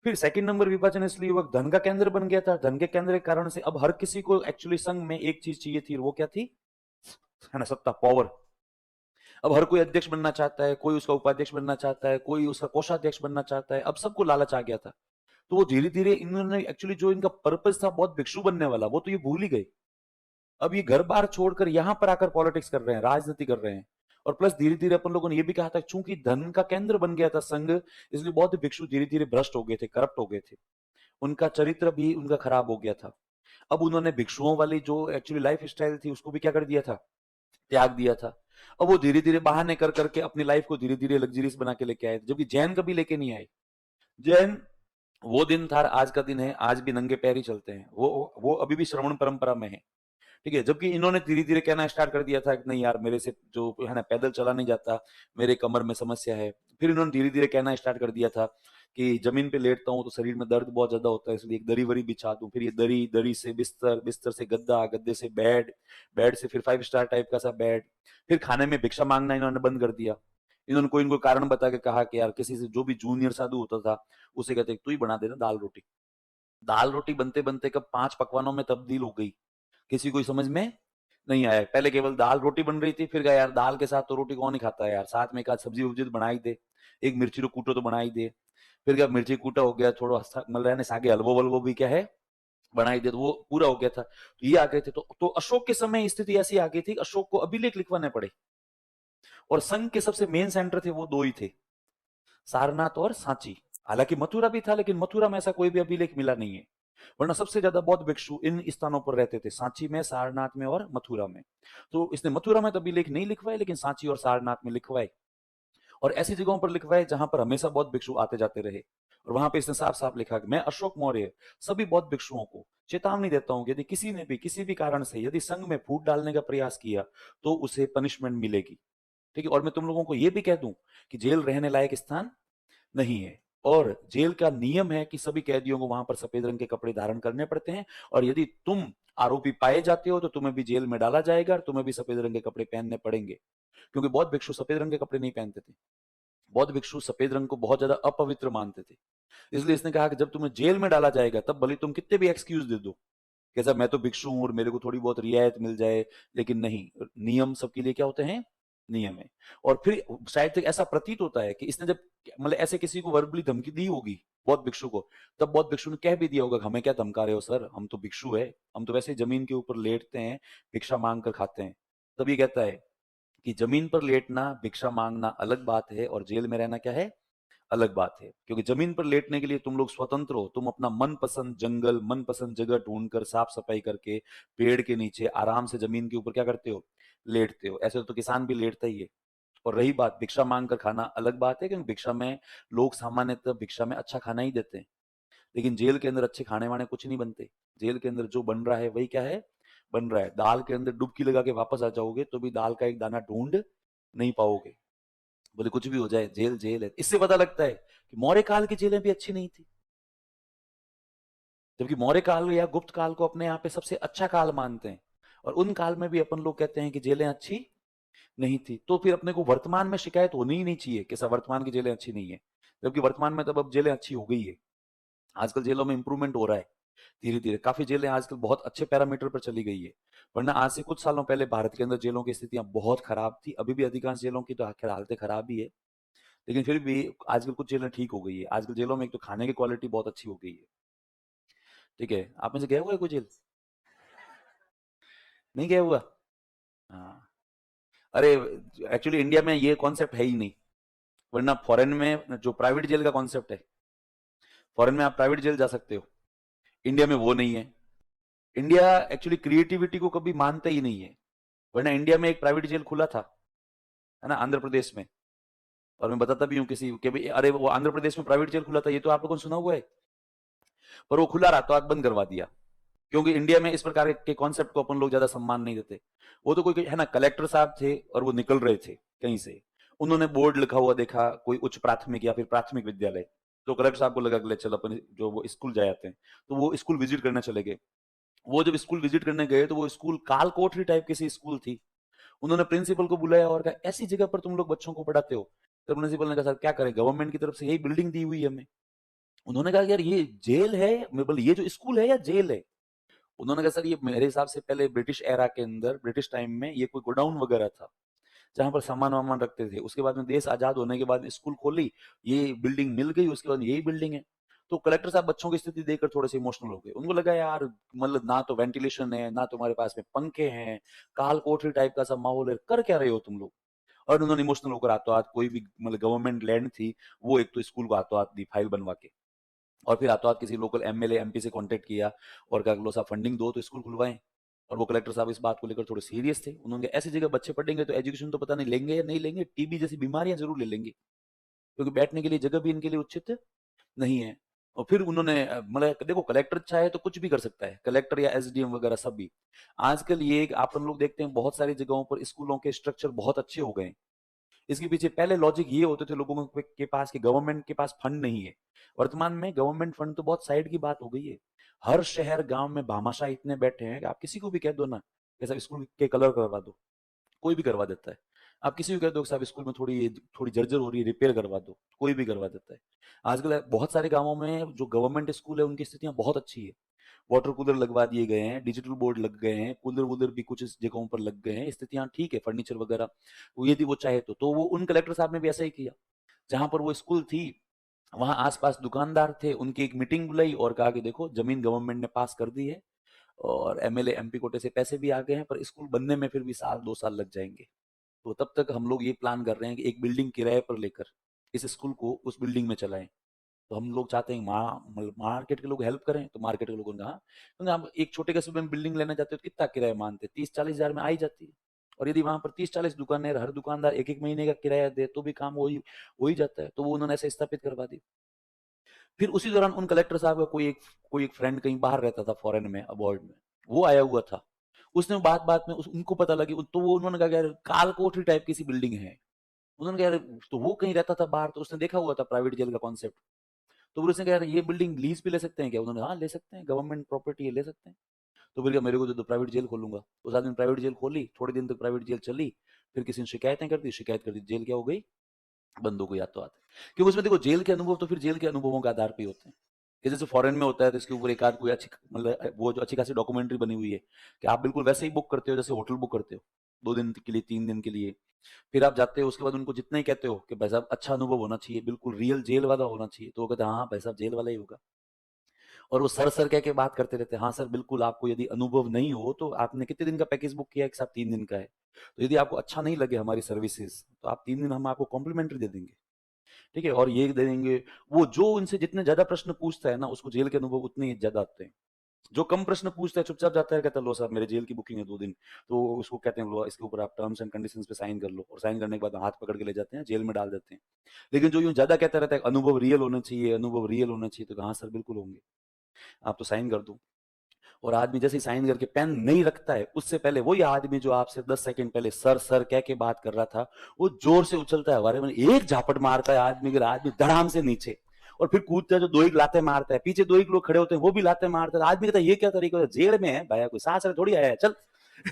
फिर सेकंड नंबर विभाजन इसलिए हुआ, धन का केंद्र बन गया था, धन के केंद्र के कारण से अब हर किसी को एक्चुअली संघ में एक चीज चाहिए थी, वो क्या थी, है ना, सत्ता, पावर। अब हर कोई अध्यक्ष बनना चाहता है, कोई उसका उपाध्यक्ष बनना चाहता है, कोई उसका कोषाध्यक्ष बनना चाहता है, अब सबको लालच आ गया था। तो वो धीरे धीरे इन्होंने एक्चुअली जो इनका पर्पस था बहुत भिक्षु बनने वाला, वो तो ये भूल ही गए। अब ये घर बार छोड़कर यहां पर आकर पॉलिटिक्स कर रहे हैं, राजनीति कर रहे हैं। और प्लस धीरे धीरे अपन लोगों ने ये भी कहा था चूंकि धन का केंद्र बन गया था संघ, इसलिए बहुत भिक्षु धीरे धीरे भ्रष्ट हो गए थे, करप्ट हो गए थे, उनका चरित्र भी उनका खराब हो गया था। अब उन्होंने भिक्षुओं वाली जो एक्चुअली लाइफ स्टाइल थी उसको भी क्या कर दिया था, त्याग दिया था। अब वो धीरे धीरे बहाने कर करके अपनी लाइफ को धीरे धीरे लग्जरीज बना के लेके आए, जबकि जैन कभी लेके नहीं आए। जैन वो दिन था, आज का दिन है, आज भी नंगे पैर ही चलते हैं, वो अभी भी श्रवण परंपरा में है, ठीक है। जबकि इन्होंने धीरे धीरे कहना स्टार्ट कर दिया था कि नहीं यार मेरे से जो है ना पैदल चला नहीं जाता, मेरे कमर में समस्या है। फिर इन्होंने धीरे धीरे कहना स्टार्ट कर दिया था कि जमीन पे लेटता हूँ तो शरीर में दर्द बहुत ज्यादा होता है, इसलिए एक दरी वरी बिछा दूं। फिर ये दरी, दरी से बिस्तर, बिस्तर से गद्दा, गद्दे से बेड, बेड से फिर 5 स्टार टाइप का सा बेड। फिर खाने में भिक्षा मांगना इन्होंने बंद कर दिया, इन्होंने कोई इनको कारण बता के कहा कि यार किसी से जो भी जूनियर साधु होता था उसे कहते तू ही बना देना दाल रोटी। दाल रोटी बनते बनते कब 5 पकवानों में तब्दील हो गई, किसी को समझ में नहीं आया। पहले केवल दाल रोटी बन रही थी, फिर कहा यार दाल के साथ तो रोटी कौन ही खाता है यार, साथ में एक आध सब्जी वब्जी तो बना ही दे, एक मिर्ची तो कूटो तो बना ही दे। फिर क्या मिर्ची कूटा हो गया, थोड़ा मतलब ने सागे हलवो वलवो भी क्या है बना ही दे, तो वो पूरा हो गया था। तो ये आ गए थे, तो अशोक के समय स्थिति ऐसी आ गई थी, अशोक को अभिलेख लिखवाने पड़े। और संघ के सबसे मेन सेंटर थे वो दो ही थे, सारनाथ और सांची। हालांकि मथुरा भी था, लेकिन मथुरा में ऐसा कोई भी अभिलेख मिला नहीं है, वरना सबसे ज्यादा बौद्ध भिक्षु इन स्थानों पर रहते थे, सांची में, सारनाथ में और मथुरा में। तो इसने मथुरा में तो अभिलेख नहीं लिखवाए, लेकिन सांची और सारनाथ में लिखवाए, और ऐसी जगहों पर लिखवाए जहां पर हमेशा बौद्ध भिक्षु आते जाते रहे। और वहां पे इसने साफ साफ लिखा कि मैं अशोक मौर्य सभी बौद्ध भिक्षुओं को चेतावनी देता हूं कि यदि किसी ने भी किसी भी कारण से यदि संघ में फूट डालने का प्रयास किया तो उसे पनिशमेंट मिलेगी। ठीक है, और मैं तुम लोगों को यह भी कह दूं कि जेल रहने लायक स्थान नहीं है, और जेल का नियम है कि सभी कैदियों को वहां पर सफेद रंग के कपड़े धारण करने पड़ते हैं, और यदि तुम आरोपी पाए जाते हो तो तुम्हें भी जेल में डाला जाएगा और तुम्हें भी सफेद रंग के कपड़े पहनने पड़ेंगे, क्योंकि बौद्ध भिक्षु सफेद रंग के कपड़े नहीं पहनते थे। बौद्ध भिक्षु सफेद रंग को बहुत ज्यादा अपवित्र मानते थे। इसलिए इसने कहा कि जब तुम्हें जेल में डाला जाएगा तब भले तुम कितने भी एक्सक्यूज दे दो, कैसा मैं तो भिक्षु हूं और मेरे को थोड़ी बहुत रियायत मिल जाए, लेकिन नहीं, नियम सबके लिए क्या होते हैं, नियम है। और फिर शायद तक ऐसा प्रतीत होता है कि इसने जब मतलब ऐसे किसी को वर्बली धमकी दी होगी बौद्ध भिक्षु को, तब बौद्ध भिक्षु ने कह भी दिया होगा कि हमें क्या धमका रहे हो सर, हम तो भिक्षु है, हम तो वैसे जमीन के ऊपर लेटते हैं, भिक्षा मांग कर खाते हैं। तब ये कहता है कि जमीन पर लेटना भिक्षा मांगना अलग बात है, और जेल में रहना क्या है, अलग बात है। क्योंकि जमीन पर लेटने के लिए तुम लोग स्वतंत्र हो, तुम अपना मनपसंद जंगल मनपसंद जगह ढूंढकर साफ सफाई करके पेड़ के नीचे आराम से जमीन के ऊपर क्या करते हो, लेटते हो। ऐसे तो किसान भी लेटता ही है। और रही बात भिक्षा मांग कर खाना, अलग बात है, क्योंकि भिक्षा में लोग सामान्यतः भिक्षा में अच्छा खाना ही देते हैं, लेकिन जेल के अंदर अच्छे खाने वाने कुछ नहीं बनते। जेल के अंदर जो बन रहा है वही क्या है, बन रहा है। दाल के अंदर डुबकी लगा के वापस आ जाओगे तो भी दाल का एक दाना ढूंढ नहीं पाओगे, बोले कुछ भी हो जाए जेल जेल है। इससे पता लगता है कि मौर्य काल की जेलें भी अच्छी नहीं थी, जबकि मौर्य काल या गुप्त काल को अपने यहाँ पे सबसे अच्छा काल मानते हैं, और उन काल में भी अपन लोग कहते हैं कि जेलें अच्छी नहीं थी। तो फिर अपने को वर्तमान में शिकायत होनी ही नहीं चाहिए कि सब वर्तमान की जेलें अच्छी नहीं है, जबकि वर्तमान में तब अब जेलें अच्छी हो गई है। आजकल जेलों में इंप्रूवमेंट हो रहा है धीरे धीरे, काफी जेलें आजकल बहुत अच्छे पैरामीटर पर चली गई है। वरना आज से कुछ सालों पहले भारत के अंदर जेलों की स्थितियां बहुत खराब थी, अभी भी अधिकांश जेलों की तो आखिर हालतें खराब ही है, लेकिन फिर भी आजकल कुछ जेलें ठीक हो गई है। आजकल जेलों में एक तो खाने की क्वालिटी बहुत अच्छी हो गई है। ठीक है, आप में से गया हुआ है कोई जेल, नहीं गया हुआ? हाँ, अरे एक्चुअली इंडिया में ये कॉन्सेप्ट है ही नहीं, वरना फॉरेन में जो प्राइवेट जेल का कॉन्सेप्ट है, फॉरेन में आप प्राइवेट जेल जा सकते हो, इंडिया में वो नहीं है। इंडिया एक्चुअली क्रिएटिविटी को कभी मानता ही नहीं है, वरना इंडिया में एक प्राइवेट जेल खुला था, है ना, आंध्र प्रदेश में। और मैं बताता भी हूँ किसी के भी, अरे वो आंध्र प्रदेश में प्राइवेट जेल खुला था, ये तो आप लोगों ने सुना हुआ है, पर वो खुला रातों रात बंद करवा दिया, क्योंकि इंडिया में इस प्रकार के कॉन्सेप्ट को अपन लोग ज्यादा सम्मान नहीं देते। वो तो कोई है ना, कलेक्टर साहब थे और वो निकल रहे थे कहीं से, उन्होंने बोर्ड लिखा हुआ देखा कोई उच्च प्राथमिक या फिर प्राथमिक विद्यालय, तो कलेक्टर साहब को लगा कि ले चल अपन जो वो स्कूल जाए आते हैं, तो वो स्कूल विजिट करने चले गए। वो जब स्कूल विजिट करने गए तो वो स्कूल काल कोठरी टाइप की सी स्कूल थी। उन्होंने प्रिंसिपल को बुलाया और कहा ऐसी जगह पर तुम लोग बच्चों को पढ़ाते हो? तो प्रिंसिपल ने कहा सर क्या करें, गवर्नमेंट की तरफ से यही बिल्डिंग दी हुई है हमें। उन्होंने कहा यार ये जेल है, मैं बोले ये जो स्कूल है या जेल है? उन्होंने कहा सर ये मेरे हिसाब से पहले ब्रिटिश एरा के अंदर, ब्रिटिश टाइम में ये कोई गोडाउन वगैरह था जहां पर सामान वामान रखते थे, उसके बाद में देश आजाद होने के बाद स्कूल खोली, ये बिल्डिंग मिल गई, उसके बाद यही बिल्डिंग है। तो कलेक्टर साहब बच्चों की स्थिति देखकर थोड़े से इमोशनल हो गए, उनको लगा यार मतलब ना तो वेंटिलेशन है ना तुम्हारे पास में पंखे हैं, काल कोठरी टाइप का सब माहौल है, कर क्या रहे हो तुम लोग। और उन्होंने इमोशनल होकर हाथों हाथ कोई भी मतलब गवर्नमेंट लैंड थी वो एक तो स्कूल को हाथों हाथ दी फाइल बनवा के, और फिर हाथों हाथ किसी लोकल एमएलए एमपी से कांटेक्ट किया और कहा लो साहब फंडिंग दो तो स्कूल खुलवाएं। और वो कलेक्टर साहब इस बात को लेकर थोड़े सीरियस थे, उन्होंने कहा ऐसी जगह बच्चे पढ़ेंगे तो एजुकेशन तो पता नहीं लेंगे या नहीं लेंगे, टीबी जैसी बीमारियां जरूर ले लेंगे, क्योंकि बैठने के लिए जगह भी इनके लिए उचित नहीं है। और फिर उन्होंने मतलब देखो कलेक्टर चाहे तो कुछ भी कर सकता है, कलेक्टर या एसडीएम वगैरह सब भी। आजकल ये आप लोग देखते हैं बहुत सारी जगहों पर स्कूलों के स्ट्रक्चर बहुत अच्छे हो गए हैं। इसके पीछे पहले लॉजिक ये होते थे लोगों के पास कि गवर्नमेंट के पास फंड नहीं है। वर्तमान में गवर्नमेंट फंड तो बहुत साइड की बात हो गई है। हर शहर गांव में भामाशाह इतने बैठे हैं कि आप किसी को भी कह दो ना, जैसा स्कूल के कलर करवा दो, कोई भी करवा देता है। आप किसी को कह दो कि साहब स्कूल में थोड़ी थोड़ी जर्जर हो रही है, रिपेयर करवा दो, कोई भी करवा देता है। आजकल बहुत सारे गांवों में जो गवर्नमेंट स्कूल है उनकी स्थितियां बहुत अच्छी है, वाटर कूलर लगवा दिए गए हैं, डिजिटल बोर्ड लग गए हैं, कूलर वूलर भी कुछ इस जगहों पर लग गए हैं, स्थितियां ठीक है, फर्नीचर वगैरह वो यदि वो चाहे तो वो उन कलेक्टर साहब ने भी ऐसा ही किया। जहां पर वो स्कूल थी वहां आसपास दुकानदार थे, उनकी एक मीटिंग बुलाई और कहा कि देखो जमीन गवर्नमेंट ने पास कर दी है और एमएलए एमपी कोटे से पैसे भी आ गए हैं, पर स्कूल बनने में फिर भी साल 2 साल लग जाएंगे। तो तब तक हम लोग ये प्लान कर रहे हैं कि एक बिल्डिंग किराए पर लेकर इस स्कूल को उस बिल्डिंग में चलाएं। तो हम लोग चाहते हैं मार्केट के लोग हेल्प करें, तो मार्केट के लोगों ने कहा क्योंकि हम एक छोटे कस्बे में बिल्डिंग लेना चाहते हो तो कितना किराया मानते, 30-40 हजार में आ ही जाती है। और यदि वहां पर 30-40 दुकानें, हर दुकानदार एक एक महीने का किराया दे तो भी काम हो ही जाता है। तो वो उन्होंने ऐसे स्थापित करवा दी। फिर उसी दौरान उन कलेक्टर साहब का कोई एक फ्रेंड कहीं बाहर रहता था, फॉरेन में, अबॉर्ड में, वो आया हुआ था। उसने बात बात में उनको पता लगी, तो वो उन्होंने कहा यार काल कोठरी टाइप की सी बिल्डिंग है। उन्होंने कहा यार, तो वो कहीं रहता था बाहर, तो उसने देखा हुआ था प्राइवेट जेल का कॉन्सेप्ट। तो फिर उसने कहा यार ये बिल्डिंग लीज पे ले सकते हैं क्या? उन्होंने हाँ ले सकते हैं, गवर्नमेंट प्रॉपर्टी है, ले सकते हैं। तो फिर क्या, मेरे को तो प्राइवेट जेल खोलूंगा। उस आदमी ने प्राइवेट जेल खोली, थोड़े दिन तक प्राइवेट जेल चली। फिर किसी ने शिकायत कर दी, जेल क्या हो गई, बंदों को याद तो आता है। क्योंकि उसमें देखो जेल के अनुभव तो फिर जेल के अनुभवों के आधार पे ही होते हैं। कि जैसे फॉरेन में होता है तो इसके ऊपर एक आध कोई अच्छी, मतलब वो जो अच्छी खासी डॉक्यूमेंट्री बनी हुई है कि आप बिल्कुल वैसे ही बुक करते हो जैसे होटल बुक करते हो, 2 दिन के लिए, 3 दिन के लिए। फिर आप जाते हो, उसके बाद उनको जितना ही कहते हो कि भाई साहब अच्छा अनुभव होना चाहिए, बिल्कुल रियल जेल वाला होना चाहिए, तो वो कहते हैं हाँ भाई साहब जेल वाला ही होगा। और वो सर सर कह के बात करते रहते हैं, हाँ सर बिल्कुल, आपको यदि अनुभव नहीं हो तो आपने कितने दिन का पैकेज बुक किया है? कि साहब 3 दिन का है। तो यदि आपको अच्छा नहीं लगे हमारी सर्विसेज तो आप 3 दिन हम आपको कॉम्प्लीमेंट्री दे देंगे, ठीक है, और ये दे देंगे। वो जो उनसे जितने ज्यादा प्रश्न पूछता है ना, उसको जेल के अनुभव उतने ही ज्यादा आते हैं। जो कम प्रश्न पूछता है चुपचाप जाता है, कहता है लो साहब मेरे जेल की बुकिंग है 2 दिन। तो उसको कहते हैं लो इसके ऊपर आप टर्म्स एंड कंडीशंस पे साइन कर लो, और साइन करने के बाद हाथ पकड़ के ले जाते हैं, जेल में डाल देते हैं। लेकिन जो यूं ज्यादा कहता रहता है अनुभव रियल होना चाहिए, अनुभव रियल होना चाहिए, तो हाँ सर बिल्कुल होंगे, आप तो साइन कर दो। और आदमी जैसे ही साइन करके पेन नहीं रखता है, उससे पहले वही आदमी जो आपसे 10 सेकंड पहले सर सर कह के बात कर रहा था, वो जोर से उछलता है हमारे में, एक झापट मारता है आदमी के, आदमी धड़ाम से नीचे, और फिर कूदता है, जो 2 एक लाते मारता है, पीछे 2 एक लोग खड़े होते हैं वो भी लाते मारते हैं। आदमी कहता है ये क्या तरीका है, जेल में है भाई, कोई सांस थोड़ी आया है, चल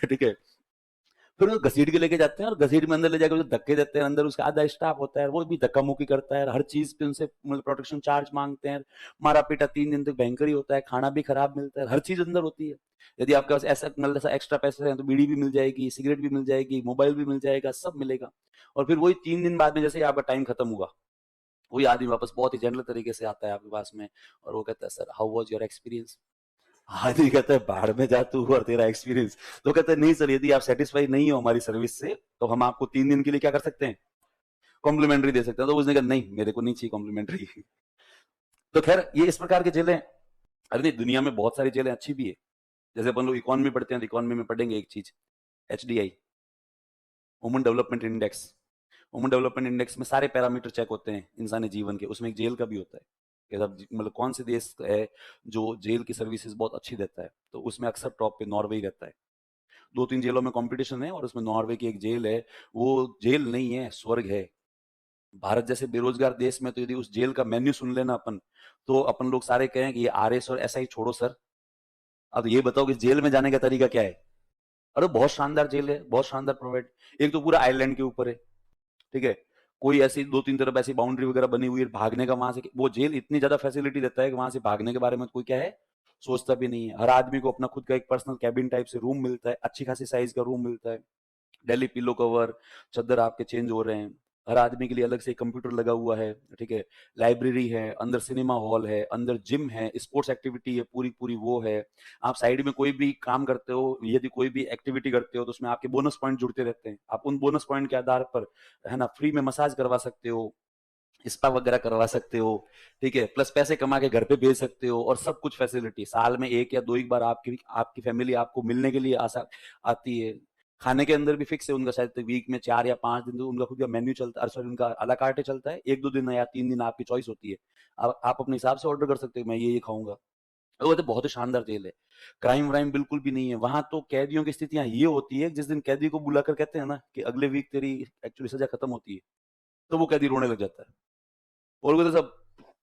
ठीक है। फिर वो घसीट के लेके जाते हैं, और घसीट में अंदर ले जाकर धक्के देते हैं, अंदर उसका आधा स्टाफ होता है, वो भी धक्का मुक्की करता है, हर चीज पे उनसे मतलब प्रोटेक्शन चार्ज मांगते हैं। मारा पीटा 3 दिन तक भयंकर ही होता है, खाना भी खराब मिलता है, हर चीज अंदर होती है। यदि आपके पास ऐसा मतलब ऐसा एक्स्ट्रा पैसे हैं तो बीड़ी भी मिल जाएगी, सिगरेट भी मिल जाएगी, मोबाइल भी मिल जाएगा, सब मिलेगा। और फिर वही 3 दिन बाद में जैसे ही आपका टाइम खत्म हुआ, वही आदमी वापस बहुत ही जेंटल तरीके से आता है आपके पास में, और वो कहता है sir how was your experience. आदमी कहता है बाहर में जा तू और तेरा एक्सपीरियंस। तो कहता है नहीं सर, यदि आप सेटिस्फाई नहीं हो हमारी सर्विस से तो हम आपको 3 दिन के लिए क्या कर सकते हैं, कॉम्प्लीमेंट्री दे सकते हैं। तो उसने कहा नहीं मेरे को नहीं चाहिए कॉम्प्लीमेंट्री। तो खैर ये इस प्रकार की जेलें, अरे नहीं दुनिया में बहुत सारी जेलें अच्छी भी है। जैसे अपन लोग इकोनॉमी पढ़ते हैं, तो इकोनॉमी में पढ़ेंगे एक चीज, HDI, human development index. Human development index में सारे पैरामीटर चेक होते हैं इंसानी जीवन के, उसमें एक जेल का भी होता है कि सब मतलब कौन से देश है जो जेल की सर्विसेज बहुत अच्छी देता है। तो उसमें अक्सर टॉप पे नॉर्वे ही रहता है। 2-3 जेलों में कंपटीशन है और उसमें नॉर्वे की एक जेल है। वो जेल नहीं है, स्वर्ग है। भारत जैसे बेरोजगार देश में तो यदि उस जेल का मेन्यू सुन लेना अपन, तो अपन लोग सारे कहें कि ये RS और SI छोड़ो सर, अब ये बताओ कि जेल में जाने का तरीका क्या है। अरे बहुत शानदार जेल है, बहुत शानदार प्रोवाइड। एक तो पूरा आइलैंड के ऊपर है, ठीक है, कोई ऐसी 2-3 तरफ ऐसी बाउंड्री वगैरह बनी हुई है, भागने का वहां से वो जेल इतनी ज्यादा फैसिलिटी देता है कि वहां से भागने के बारे में कोई क्या है सोचता भी नहीं है। हर आदमी को अपना खुद का एक पर्सनल कैबिन टाइप से रूम मिलता है, अच्छी खासी साइज का रूम मिलता है, डेली पिलो कवर, चादर आपके चेंज हो रहे हैं, हर आदमी के लिए अलग से कंप्यूटर लगा हुआ है, ठीक है, लाइब्रेरी है, अंदर सिनेमा हॉल है, अंदर जिम है, स्पोर्ट्स एक्टिविटी है, पूरी पूरी वो है। आप साइड में कोई भी काम करते हो, यदि कोई भी एक्टिविटी करते हो तो उसमें आपके बोनस पॉइंट जुड़ते रहते हैं, आप उन बोनस पॉइंट के आधार पर है ना फ्री में मसाज करवा सकते हो, स्पा वगैरह करवा सकते हो, ठीक है, प्लस पैसे कमा के घर पे भेज सकते हो, और सब कुछ फैसिलिटी साल में 1 या 2 एक बार आपकी आपकी फैमिली आपको मिलने के लिए आती है। खाने के अंदर भी फिक्स है उनका, शायद वीक में 4 या 5 दिन तो उनका खुद का मेन्यू चलता है, सॉरी उनका अला कार्टे चलता है, 1-2 दिन या 3 दिन आपकी चॉइस होती है। आप अपने हिसाब से ऑर्डर कर सकते हो, मैं ये खाऊंगा। वो तो बहुत ही शानदार जेल है, क्राइम व्राइम बिल्कुल भी नहीं है वहां। तो कैदियों की स्थितियां ये होती है, जिस दिन कैदी को बुलाकर कहते हैं ना कि अगले वीक तेरी एक्चुअली सजा खत्म होती है, तो वो कैदी रोने लग जाता है, और वो तो सब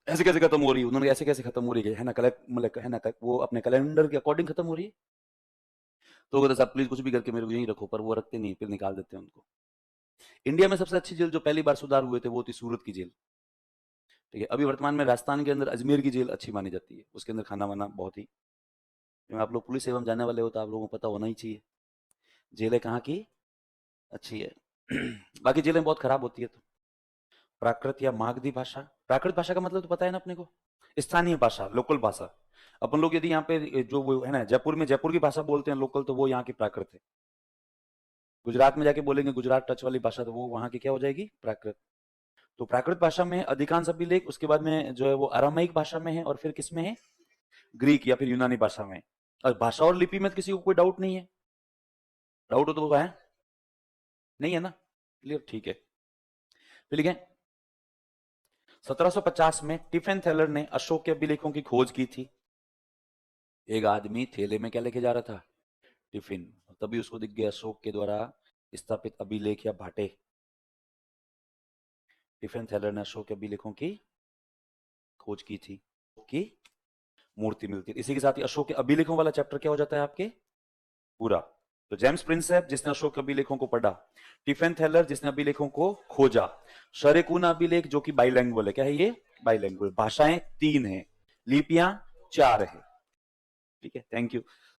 ऐसे कैसे खत्म हो रही है, उन्होंने ऐसे कैसे खत्म हो रही है ना, कलेक्ट मतलब है ना, वो अपने कैलेंडर के अकॉर्डिंग खत्म हो रही है। तो वो कहते साहब प्लीज कुछ भी करके मेरे को यहीं रखो, पर वो रखते नहीं, फिर निकाल देते हैं उनको। इंडिया में सबसे अच्छी जेल जो पहली बार सुधार हुए थे वो थी सूरत की जेल। ठीक है, अभी वर्तमान में राजस्थान के अंदर अजमेर की जेल अच्छी मानी जाती है, उसके अंदर खाना वाना बहुत ही, आप लोग पुलिस सेवा में जाने वाले हो तो आप लोगों को पता होना ही चाहिए जेलें कहाँ की अच्छी है। बाकी जेलें बहुत खराब होती है। तो प्राकृत या मागधी भाषा, प्राकृत भाषा का मतलब तो पता है ना अपने को, स्थानीय भाषा, लोकल भाषा। अपन लोग यदि यहाँ पे जो वो है ना जयपुर में जयपुर की भाषा बोलते हैं लोकल, तो वो यहाँ की प्राकृत है। गुजरात में जाके बोलेंगे गुजरात टच वाली भाषा, तो वो वहां की क्या हो जाएगी, प्राकृत। तो प्राकृत भाषा में अधिकांश अभिलेख, उसके बाद में जो है वो अरामाइक भाषा में है, और फिर किसमें है, ग्रीक या फिर यूनानी भाषा में। और भाषा और लिपि में तो किसी को कोई डाउट नहीं है, डाउट हो तो वो है नहीं है ना, क्लियर, ठीक है। फिर लिखें 1750 में टिफिन थैलर ने अशोक के अभिलेखों की खोज की थी। एक आदमी थैले में क्या लेके जा रहा था, टिफिन, तभी उसको दिख गया अशोक के द्वारा स्थापित अभिलेख या भाटे। टिफिन थैलर ने अशोक के अभिलेखों की खोज की थी, की मूर्ति मिलती है। इसी के साथ ही अशोक के अभिलेखों वाला चैप्टर क्या हो जाता है आपके पूरा। तो जेम्स प्रिंसेप जिसने अशोक के अभिलेखों को पढ़ा, टिफिन थैलर जिसने अभिलेखों को खोजा, शरेकुना अभिलेख जो कि बाइलैंग्वेल है, क्या है ये, बाइलैंग्वेल, भाषाएं 3 हैं, लिपियां 4 है। ठीक है, थैंक यू।